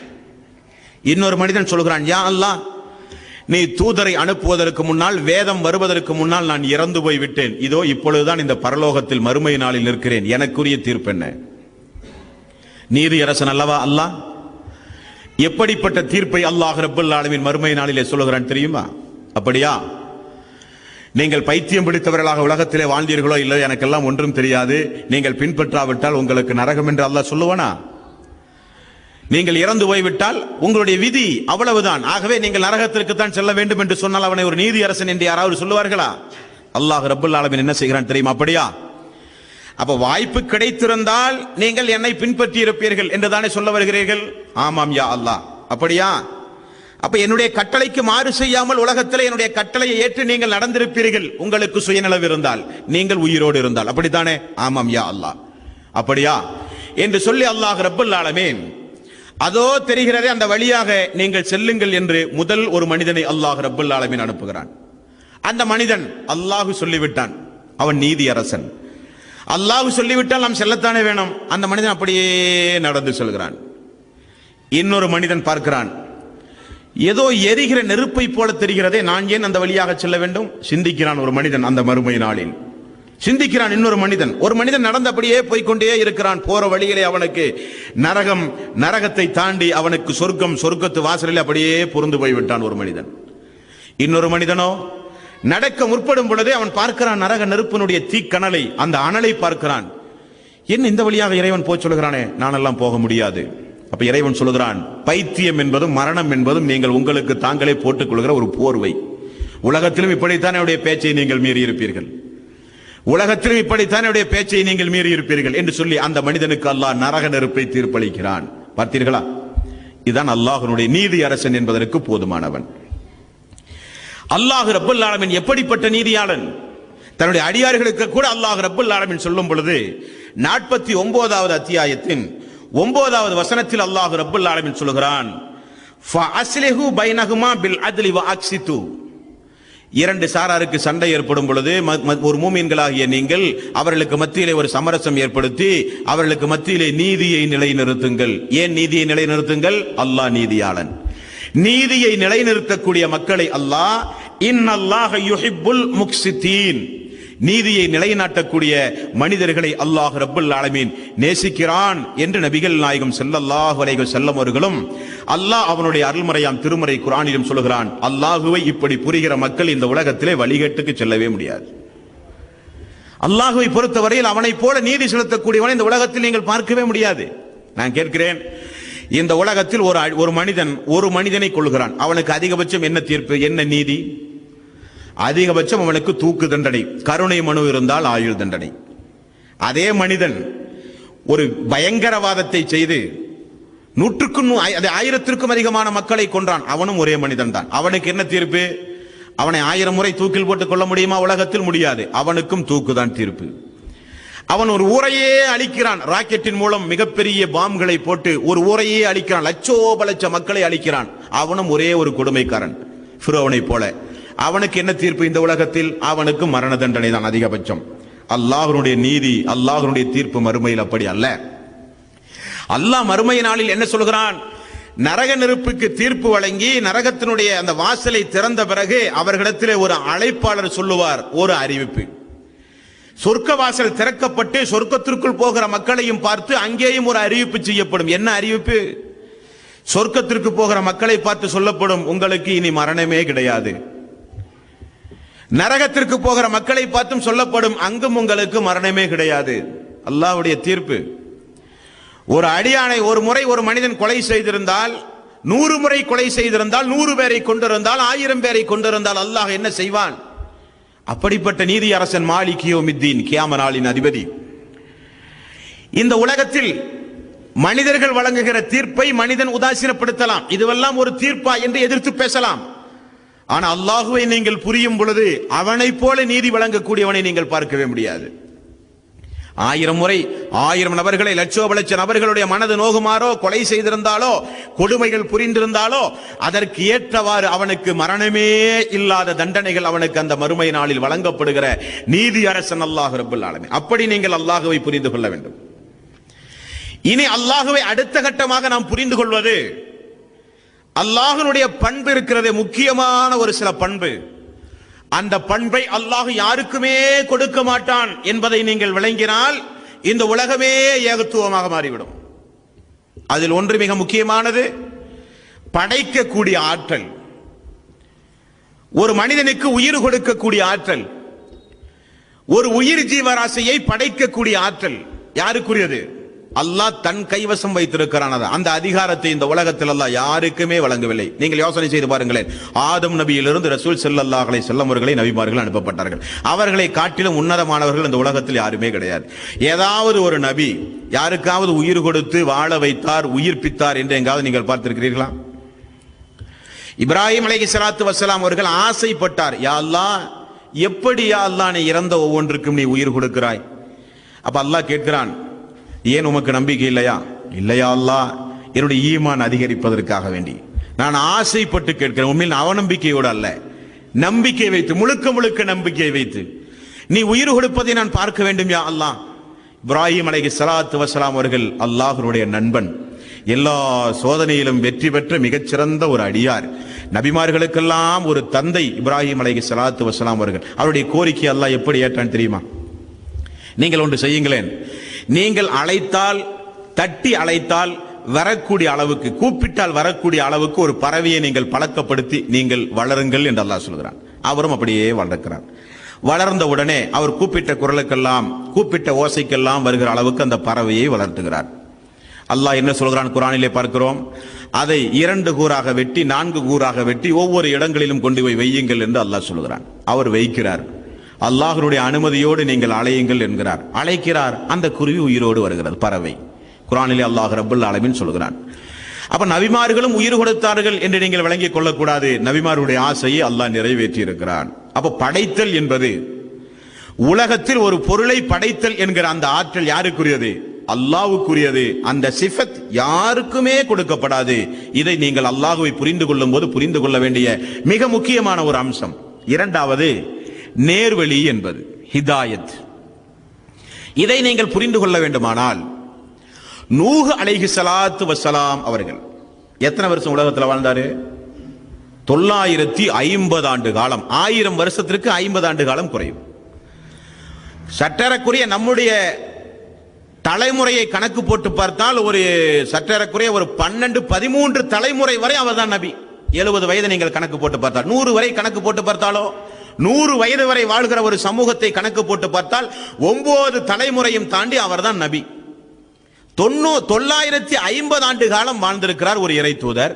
இன்னொரு மனிதன் சொல்கிறான், யா அல்லாஹ், நீ தூதரை அனுப்புவதற்கு முன்னால், வேதம் வருவதற்கு முன்னால் நான் இறந்து போய் விட்டேன். இதோ இப்பொழுதுதான் இந்த பரலோகத்தில் மறுமை நாளில் நிற்கிறேன். எனக்குரிய தீர்ப்பு என்ன? நீதி அரசன் அல்லவா அல்லாஹ்? எப்படிப்பட்ட தீர்ப்பை அல்லாஹ் ரப்பல் ஆலமீன் மறுமை நாளிலே சொல்லுகிறான் தெரியுமா? அப்படியா, நீங்கள் பைத்தியம் பிடித்தவர்களாக உலகத்திலே வாழ்ந்தீர்களோ இல்லையோ எனக்கெல்லாம் ஒன்றும் தெரியாது. நீங்கள் பின்பற்றாவிட்டால் உங்களுக்கு நரகம் என்று அல்லாஹ் சொல்லுவானா? நீங்கள் இறந்து போய்விட்டால் உங்களுடைய விதி அவ்வளவுதான். ஆகவே நீங்கள் நரகத்திற்கு தான் செல்ல வேண்டும் என்று சொன்னால் அவனை ஒரு நீதி அரசன் என்று யாராவது சொல்லுவார்களா? அல்லாஹ் ரப்பல் ஆலமீன் என்ன செய்கிறான் தெரியுமா? அப்படியா, அப்ப வாய்ப்பு கிடைத்திருந்தால் நீங்கள் என்னை பின்பற்றி இருப்பீர்கள் என்று தானே சொல்ல வருகிறீர்கள்? ஆமாம் யா அல்லாஹ். அப்படியா, அப்ப என்னுடைய கட்டளைக்கு மாறு செய்யாமல் உலகத்தில் என்னுடைய கட்டளையை ஏற்று நீங்கள் நடந்திருப்பீர்கள். உங்களுக்கு சுயநலவு இருந்தால், நீங்கள் உயிரோடு இருந்தால். அப்படித்தானே? ஆமாம் யா அல்லாஹ். அப்படியா என்று சொல்லி அல்லாஹ் ரப்பல் ஆலமீன் அதோ தெரிகிறதே அந்த வழியாக நீங்கள் செல்லுங்கள் என்று முதல் ஒரு மனிதனை அல்லாஹ் ரப்பல் ஆலமீன் அனுப்புகிறான். அந்த மனிதன் அல்லாஹ் சொல்லிவிட்டான், அவன் நீதி அரசன். அல்லாஹ் சொல்லிவிட்டால் நாம் செல்லத்தானே வேணும். அந்த மனிதன் அப்படியே நடந்து செல்கிறான். இன்னொரு மனிதன் பார்க்கிறான், ஏதோ எரிகிற நெருப்பை போல தெரிகிறதே, நான் ஏன் அந்த வழியாக செல்ல வேண்டும்? சிந்திக்கிறான் ஒரு மனிதன். அந்த மறுமை நாளில் சிந்திக்கிறான் இன்னொரு மனிதன். ஒரு மனிதன் நடந்தபடியே போய்கொண்டே இருக்கிறான். போற வழியிலே அவனுக்கு நரகம், நரகத்தை தாண்டி அவனுக்கு சொர்க்கம், சொர்க்கத்து வாசலில் அப்படியே புரிந்து போய்விட்டான் ஒரு மனிதன். இன்னொரு மனிதனோ நடக்க முற்படும் பொழுதே அவன் பார்க்கிறான் நரக நெருப்பினுடைய தீக்கணலை, அந்த அனலை பார்க்கிறான். என்ன இந்த வழியாக இறைவன் போய் சொல்கிறானே, நானெல்லாம் போக முடியாது. அப்ப இறைவன் சொல்லுகிறான், பைத்தியம் என்பதும் மரணம் என்பதும் நீங்கள் உங்களுக்கு தாங்களே போட்டுக் கொள்கிற ஒரு போர்வை. உலகத்திலும் இப்படித்தான் என்னுடைய பேச்சை நீங்கள் மீறி இருப்பீர்கள், உலகத்திலும் இப்படித்தான் என்னுடைய பேச்சை நீங்கள் மீறி இருப்பீர்கள் என்று சொல்லி அந்த மனிதனுக்கு அல்லாஹ் நரக நெருப்பை தீர்ப்பளிக்கிறான். பார்த்தீர்களா? இதுதான் அல்லாஹ்வுடைய நீதி அரசன் என்பதற்கு போதுமானவன். அல்லாஹ் ரப்பல் ஆலமீன் எப்படிப்பட்ட நீதியாளன்! தன்னுடைய அடியார்களுக்கு கூட அல்லாஹ் ரப்பல் ஆலமீன் சொல்லும் பொழுது 49வது அத்தியாயத்தின் 9வது வசனத்தில் அல்லாஹ் ரப்பல் ஆலமீன் சொல்கிறான், ஃபஅஸ்லிஹு பைனஹுமா பில் அத்லி வஅக்ஸிது. இரண்டு சாராருக்கு சண்டை ஏற்படும் பொழுது ஒரு மூமின்களாகிய நீங்கள் அவர்களுக்கு மத்தியிலே ஒரு சமரசம் ஏற்படுத்தி அவர்களுக்கு மத்தியிலே நீதியை நிலைநிறுத்துங்கள். ஏன் நீதியை நிலைநிறுத்துங்கள்? அல்லாஹ் நீதியாளன். நீதியை நிலைநிறுத்தக்கூடிய மக்களை அல்லாஹ் இன்னல்லாஹ யுஹிப்புல் முக்ஸிதீன், நீதியை நிலைநாட்டக்கூடிய மனிதர்களை அல்லாஹ் ரப்பல் ஆலமீன் நேசிக்கிறான் என்று நபிகள் நாயகம் ஸல்லல்லாஹு அலைஹி வஸல்லம் அவர்களும் அல்லாஹ் அவனுடைய அருள்மறையாம் திருமறை குர்ஆனிலும் சொல்கிறான். அல்லாஹுவை இப்படி புரிகிற மக்கள் இந்த உலகத்திலே வழிகேட்டுக்கு செல்லவே முடியாது. அல்லாஹுவை பொறுத்தவரையில் அவனைப் போல நீதி செலுத்தக்கூடியவனை இந்த உலகத்தில் நீங்கள் பார்க்கவே முடியாது. நான் கேட்கிறேன், இந்த உலகத்தில் ஒரு மனிதன் ஒரு மனிதனை கொள்கிறான், அவனுக்கு அதிகபட்சம் என்ன தீர்ப்பு, என்ன நீதி? அதிகபட்சம் அவனுக்கு தூக்கு தண்டனை, கருணை மனு இருந்தால் ஆயுள் தண்டனை. அதே மனிதன் ஒரு பயங்கரவாதத்தை செய்து 1000க்கும் அதிகமான மக்களை கொன்றான், அவனும் ஒரே மனிதன் தான். அவனுக்கு என்ன தீர்ப்பு? அவனை 1000 முறை தூக்கில் போட்டுக் கொள்ள முடியுமா? உலகத்தில் முடியாது. அவனுக்கும் தூக்கு தான் தீர்ப்பு. அவன் ஒரு ஊரையே அழிக்கிறான், ராக்கெட்டின் மூலம் மிகப்பெரிய பாம்களை போட்டு ஒரு ஊரையே அழிக்கிறான், லட்சோப லட்ச மக்களை அழிக்கிறான். அவனும் ஒரே ஒரு கொடுமைக்காரன், ஃபிரௌனை போல. அவனுக்கு என்ன தீர்ப்பு இந்த உலகத்தில்? அவனுக்கு மரண தண்டனை தான் அதிகபட்சம். அல்லாஹ்வுடைய நீதி, அல்லாஹ்வுடைய தீர்ப்பு மறுமையில் அப்படி அல்ல. அல்லாஹ் மறுமை நாளில் என்ன சொல்கிறான்? நரக நெருப்புக்கு தீர்ப்பு வழங்கி நரகத்தினுடைய அந்த வாசலை திறந்த பிறகு அவர்களிடத்திலே ஒரு அழைப்பாளர் சொல்லுவார், ஒரு அறிவிப்பு. சொர்க்க வாசல் திறக்கப்பட்டு சொர்க்கத்திற்குள் போகிற மக்களையும் பார்த்து அங்கேயும் ஒரு அறிவிப்பு செய்யப்படும். என்ன அறிவிப்பு? சொர்க்கத்திற்கு போகிற மக்களை பார்த்து சொல்லப்படும், உங்களுக்கு இனி மரணமே கிடையாது. நரகத்திற்கு போகிற மக்களை பார்த்தும் சொல்லப்படும், அங்கும் உங்களுக்கு மரணமே கிடையாது. அல்லாஹ்வுடைய தீர்ப்பு. ஒரு அடியானை ஒரு முறை ஒரு மனிதன் கொலை செய்திருந்தால், 100 முறை கொலை செய்திருந்தால், 100 பேரை கொண்டிருந்தால், 1000 பேரை கொண்டிருந்தால் அல்லாஹ் என்ன செய்வான்? அப்படிப்பட்ட நீதி அரசன் மாலிக் யௌமித்தீன், கியாம நாளின் அதிபதி. இந்த உலகத்தில் மனிதர்கள் வழங்குகிற தீர்ப்பை மனிதன் உதாசீனப்படுத்தலாம், இதுவெல்லாம் ஒரு தீர்ப்பா என்று எதிர்த்து பேசலாம். ஆனா அல்லாஹுவை நீங்கள் புரியும் பொழுது அவனைப் போல நீதி வழங்கக்கூடியவனை நீங்கள் பார்க்கவே முடியாது. 1000 முறை 1000 நபர்களை லட்சோப லட்ச நபர்களுடைய மனது நோகுமாறோ, கொலை செய்திருந்தாலோ, கொடுமைகள் புரிந்திருந்தாலோ அதற்கு ஏற்றவாறு அவனுக்கு மரணமே இல்லாத தண்டனைகள் அவனுக்கு அந்த மறுமை நாளில் வழங்கப்படுகிற நீதி அரசன் அல்லாஹ் ரப்பல் ஆலமீன். அப்படி நீங்கள் அல்லாஹுவை புரிந்து கொள்ள வேண்டும். இனி அல்லாஹுவை அடுத்த கட்டமாக நாம் புரிந்து கொள்வது, அல்லாஹ்வுடைய பண்பு இருக்கிறது, முக்கியமான ஒரு சில பண்பு. அந்த பண்பை அல்லாஹ் யாருக்குமே கொடுக்க மாட்டான் என்பதை நீங்கள் விளங்கினால் இந்த உலகமே ஏகத்துவமாக மாறிவிடும். அதில் ஒன்று மிக முக்கியமானது, படைக்கக்கூடிய ஆற்றல். ஒரு மனிதனுக்கு உயிர் கொடுக்கக்கூடிய ஆற்றல், ஒரு உயிர் ஜீவராசியை படைக்கக்கூடிய ஆற்றல் யாருக்குரியது? அல்லாஹ் தன் கைவசம் வைத்திருக்கிறான். அந்த அதிகாரத்தை இந்த உலகத்தில் அல்லாஹ் யாருக்குமே வழங்கவில்லை. நீங்கள் யோசனை செய்து பாருங்களேன். ஆதம் நபியிலிருந்து ரசூல் ஸல்லல்லாஹு அலைஹி வஸல்லம் அவர்களை நபிமார்கள் அனுப்பப்பட்டார்கள். அவர்களை காட்டிலும் உன்னதமானவர்கள் இந்த உலகத்தில் யாருமே கிடையாது. ஏதாவது ஒரு நபி யாருக்காவது உயிர் கொடுத்து வாழ வைத்தார், உயிர்ப்பித்தார் என்று எங்காவது நீங்கள் பார்த்திருக்கிறீர்களா? இப்ராஹிம் அலைஹிஸ்ஸலாத்து வஸ்ஸலாம் அவர்கள் ஆசைப்பட்டார், யா அல்லாஹ், எப்படி யா அல்லாஹ் நீ இறந்த ஒவ்வொன்றுக்கும் நீ உயிர் கொடுக்கிறாய்? அப்ப அல்லாஹ் கேட்கிறான், ஏன் உமக்கு நம்பிக்கை இல்லையா? இல்லையா அல்லாஹ், என்னுடைய ஈமான் அதிகரிப்பதற்காக வேண்டி நான் ஆசைப்பட்டு கேட்கிறேன். உண்மையில் அவநம்பிக்கையோடு அல்ல, நம்பிக்கை வைத்து, முழுக்க முழுக்க நம்பிக்கை வைத்து நீ உயிர் கொடுப்பதை நான் பார்க்க வேண்டும் யா அல்லாஹ். இப்ராஹிம் அலைஹிஸ்ஸலாத்து வஸ்ஸலாம் அவர்கள் அல்லாஹ்வுடைய நண்பன், எல்லா சோதனையிலும் வெற்றி பெற்ற மிகச்சிறந்த ஒரு அடியார், நபிமார்களுக்கெல்லாம் ஒரு தந்தை இப்ராஹிம் அலைஹிஸ்ஸலாத்து வஸ்ஸலாம் அவர்கள். அவருடைய கோரிக்கை அல்லாஹ் எப்படி ஏற்றான் தெரியுமா? நீங்கள் ஒன்று செய்யுங்களேன், நீங்கள் அழைத்தால், தட்டி அழைத்தால் வரக்கூடிய அளவுக்கு, கூப்பிட்டால் வரக்கூடிய அளவுக்கு ஒரு பறவையை நீங்கள் பழக்கப்படுத்தி நீங்கள் வளருங்கள் என்று அல்லாஹ் சொல்கிறான். அவரும் அப்படியே வளர்க்கிறார். வளர்ந்த உடனே அவர் கூப்பிட்ட குரலுக்கெல்லாம், கூப்பிட்ட ஓசைக்கெல்லாம் வருகிற அளவுக்கு அந்த பறவையை வளர்த்துகிறார். அல்லாஹ் என்ன சொல்கிறான் குர்ஆனிலே பார்க்கிறோம், அதை 2 கூறாக வெட்டி 4 கூறாக வெட்டி ஒவ்வொரு இடங்களிலும் கொண்டு போய் வையுங்கள் என்று அல்லாஹ் சொல்கிறான். அவர் வைக்கிறார். அல்லாஹ்வுடைய அனுமதியோடு நீங்கள் அழையுங்கள் என்கிறார். அழைக்கிறார், அந்த குருவி உயிரோடு வருகிறது, பறவை. குர்ஆனிலே அல்லாஹ் ரப்பல் ஆலமீன் சொல்கிறான். அப்ப நபிமார்களும் உயிர் கொடுத்தார்கள் என்று நீங்கள் விளங்கிக் கொள்ளக்கூடாது. நபிமாருடைய ஆசையை அல்லாஹ் நிறைவேற்றி இருக்கிறான். அப்ப படைத்தல் என்பது, உலகத்தில் ஒரு பொருளை படைத்தல் என்கிற அந்த ஆற்றல் யாருக்குரியது? அல்லாஹ்வுக்குரியது. அந்த சிஃபத் யாருக்குமே கொடுக்கப்படாது. இதை நீங்கள் அல்லாஹ்வை புரிந்து கொள்ளும் போது புரிந்து கொள்ள வேண்டிய மிக முக்கியமான ஒரு அம்சம். இரண்டாவது, நேர்வழி என்பது ஹிதாயத். இதை நீங்கள் புரிந்து கொள்ள வேண்டுமானால், நூஹ் அலைஹிஸ்ஸலாத்து வஸ்ஸலாம் அவர்கள் எத்தனை வருஷம் உலகத்தில் வாழ்ந்தாரு? 950 ஆண்டு காலம். 1000 வருஷத்திற்கு 50 ஆண்டு காலம் குறையும். சற்றேறக்குரிய நம்முடைய தலைமுறையை கணக்கு போட்டு பார்த்தால் ஒரு சற்றேறக்குரிய ஒரு 12-13 தலைமுறை வரை அவர்தான் நபி. 70 வயது நீங்கள் கணக்கு போட்டு பார்த்தால், 100 வரை கணக்கு போட்டு பார்த்தாலோ, 100 வயது வரை வாழ்கிற ஒரு சமூகத்தை கணக்கு போட்டு பார்த்தால் 9 தலைமுறையும் தாண்டி அவர்தான் நபி. 950 ஆண்டு காலம் வாழ்ந்திருக்கிறார் ஒரு இறை தூதர்.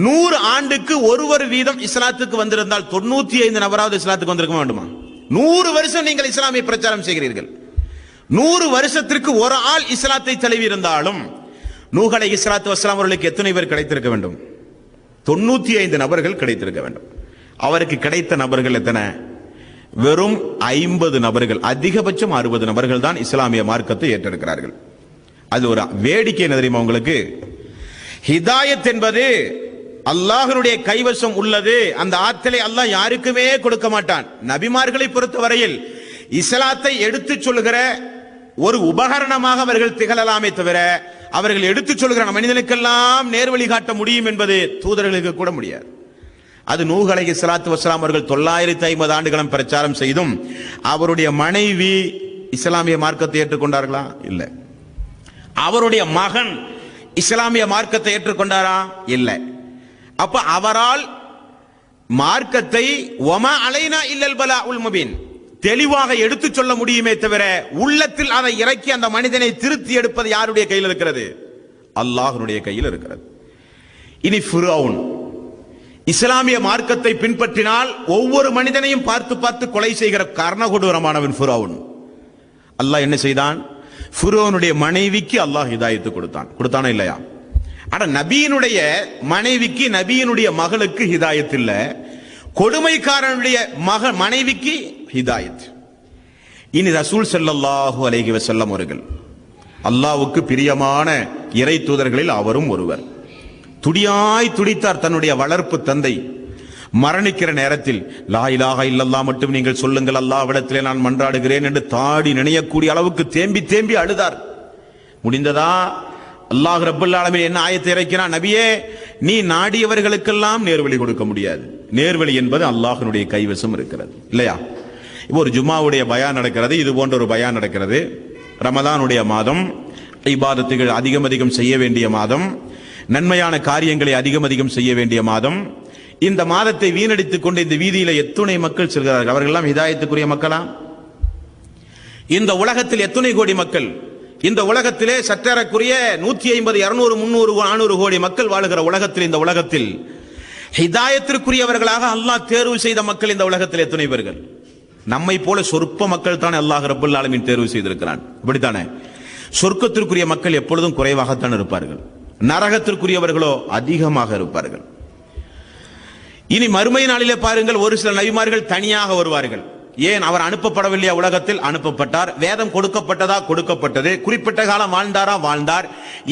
100 ஆண்டுக்கு ஒருவர் வீதம் இஸ்லாத்துக்கு வந்திருந்தால் 95 நபராவது இஸ்லாத்துக்கு வந்திருக்க வேண்டுமா? 100 வருஷம் நீங்கள் இஸ்லாமிய பிரச்சாரம் செய்கிறீர்கள். 100 வருஷத்திற்கு ஒரு ஆள் இஸ்லாத்தை தழுவி இருந்தாலும் நூஹ் அலைஹிஸ்ஸலாத்து வஸ்ஸலாம் அவர்களுக்கு எத்தனை பேர் கிடைத்திருக்க வேண்டும்? 95 நபர்கள் கிடைத்திருக்க வேண்டும். அவருக்கு கிடைத்த நபர்கள் எத்தனை? வெறும் 50 நபர்கள். அதிகபட்சம் 60 நபர்கள் தான் இஸ்லாமிய மார்க்கத்தை ஏற்றெடுக்கிறார்கள். அது ஒரு வேடிக்கை என்ன தெரியுமா உங்களுக்கு? ஹிதாயத் என்பது அல்லாஹ்வுடைய கைவசம் உள்ளது. அந்த ஆற்றலை அல்லாஹ் யாருக்குமே கொடுக்க மாட்டான். நபிமார்களை பொறுத்தவரையில் இஸ்லாத்தை எடுத்துச் சொல்கிற ஒரு உபகரணமாக அவர்கள் திகழலாமே தவிர, அவர்கள் எடுத்துச் சொல்கிற மனிதனுக்கெல்லாம் நேர்வழி காட்ட முடியும் என்பது தூதர்களுக்கு கூட முடியாது. அது நூஹ் அலைஹிஸ்ஸலாத்து வஸ்ஸலாம் அவர்கள் 950 ஆண்டுகளும் பிரச்சாரம் செய்தும் அவருடைய மனைவி இஸ்லாமிய மார்க்கத்தை ஏற்றுக்கொண்டார்களா? இல்லை. அவருடைய மகன் இஸ்லாமிய மார்க்கத்தை ஏற்றுக்கொண்டாரா? இல்லை. அப்ப அவரால் மார்க்கத்தை வமா அலைனா இல்லல் பலாஉல் முபீன் தெளிவாக எடுத்துச் சொல்ல முடியுமே தவிர, உள்ளத்தில் அதை இறக்கி அந்த மனிதனை திருத்தி எடுப்பது யாருடைய கையில் இருக்கிறது? அல்லாஹ்வுடைய கையில் இருக்கிறது. இனி ஃபிரௌன் இஸ்லாமிய மார்க்கத்தை பின்பற்றினால் ஒவ்வொரு மனிதனையும் பார்த்து பார்த்து கொலை செய்கிற கர்ணகொடூரமானவன் ஃபிரௌன். அல்லாஹ் என்ன செய்தான்? ஃபிரௌனுடைய மனைவிக்கு அல்லாஹ் ஹிதாயத்து கொடுத்தானா இல்லையா? ஆனா நபியினுடைய மனைவிக்கு, நபியினுடைய மகளுக்கு ஹிதாயத் இல்ல. கொடுமைக்காரனுடைய மனைவிக்கு ஹிதாயத். இனி ரசூல் ஸல்லல்லாஹு அலைஹி வஸல்லம் அவர்கள் அல்லாஹ்வுக்கு பிரியமான இறை தூதர்களில் அவரும் ஒருவர். துடியாய் துடித்தார். தன்னுடைய வளர்ப்பு தந்தை மரணிக்கிற நேரத்தில் லா இலாஹா இல்லல்லாஹ் மட்டும் நீங்கள் சொல்லுங்கள், அல்லாஹ்விடத்திலே நான் மன்றாடுகிறேன் என்று தாடி நினையக்கூடிய அளவுக்கு தேம்பி தேம்பி அழுதார். முடிந்ததா? அல்லாஹ் ரப்பல் ஆலமீன் என்ன ஆயத்தை இறக்கினான்? நபியே, நீ நாடியவர்களுக்கெல்லாம் நேர்வழி கொடுக்க முடியாது. நேர்வழி என்பது அல்லாஹ்வுடைய கைவசம் இருக்கிறது இல்லையா? இப்போ ஒரு ஜும்மாவுடைய பயான் நடக்கிறது, இது போன்ற ஒரு பயான் நடக்கிறது. ரமதானுடைய மாதம், இபாதத்துகள் அதிகம் செய்ய வேண்டிய மாதம், நன்மையான காரியங்களை அதிகம் செய்ய வேண்டிய மாதம். இந்த மாதத்தை வீணடித்துக் கொண்டு இந்த வீதியில எத்துணை மக்கள் செல்கிறார்கள். அவர்களெல்லாம் ஹிதாயத்துக்குரிய மக்களா? இந்த உலகத்தில் எத்துணை கோடி மக்கள்? இந்த உலகத்திலே சற்றேறக்குரிய 150, 200, 300, 400 கோடி மக்கள் வாழுகிற உலகத்தில், இந்த உலகத்தில் ஹிதாயத்திற்குரியவர்களாக அல்லாஹ் தேர்வு செய்த மக்கள் இந்த உலகத்தில் எத்தனை பேர்கள்? நம்மை போல சொற்ப மக்கள் தானே அல்லாஹ் ரப்பல் ஆலமீன் தேர்வு செய்திருக்கிறான். இப்படித்தானே? சொர்க்கத்திற்குரிய மக்கள் எப்பொழுதும் குறைவாகத்தான் இருப்பார்கள், நரகத்திற்குரியவர்களோ அதிகமாக இருப்பார்கள். இனி மறுமை நாளிலே பாருங்கள், ஒரு சில நபிமார்கள் தனியாக வருவார்கள். ஏன்? அவர் அனுப்பப்படவில்லையா? உலகத்தில் அனுப்பப்பட்டார். வேதம் கொடுக்கப்பட்டதா? கொடுக்கப்பட்டது. குறிப்பிட்ட காலம் வாழ்ந்தாரா? வாழ்ந்தார்.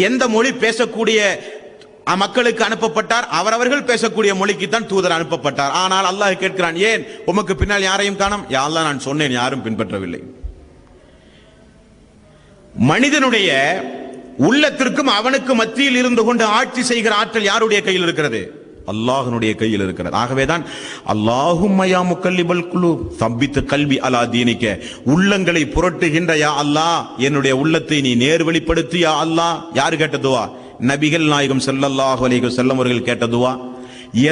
எந்த மொழி பேசக்கூடிய மக்களுக்கு அனுப்பப்பட்டார்? அவரவர்கள் பேசக்கூடிய மொழிக்கு தான் தூதர் அனுப்பப்பட்டார். ஆனால் அல்லாஹ் கேட்கிறான், ஏன் உமக்கு பின்னால் யாரையும் காணோம்? யா அல்லாஹ், நான் சொன்னேன், யாரும் பின்பற்றவில்லை. மனிதனுடைய உள்ளத்திற்கும் அவனுக்கு மத்தியில் இருந்து கொண்டு ஆட்சி செய்கிற ஆற்றல் யாருடைய கையில் இருக்கிறது? அல்லாஹ்வுடைய கையில் இருக்கிறது. ஆகவேதான் அல்லாஹும்ம யா முகல்லிபல் குலூப் சப்பித் கல்வி அலா தீனிக, உள்ளங்களை புரட்டுகின்ற யா அல்லாஹ், என்னுடைய உள்ளத்தை நீ நேர்வழிப்படுத்து யா அல்லாஹ். யார் கேட்ட துவா? நபிகள் நாயகம் ஸல்லல்லாஹு அலைஹி வஸல்லம் அவர்கள் கேட்ட துவா.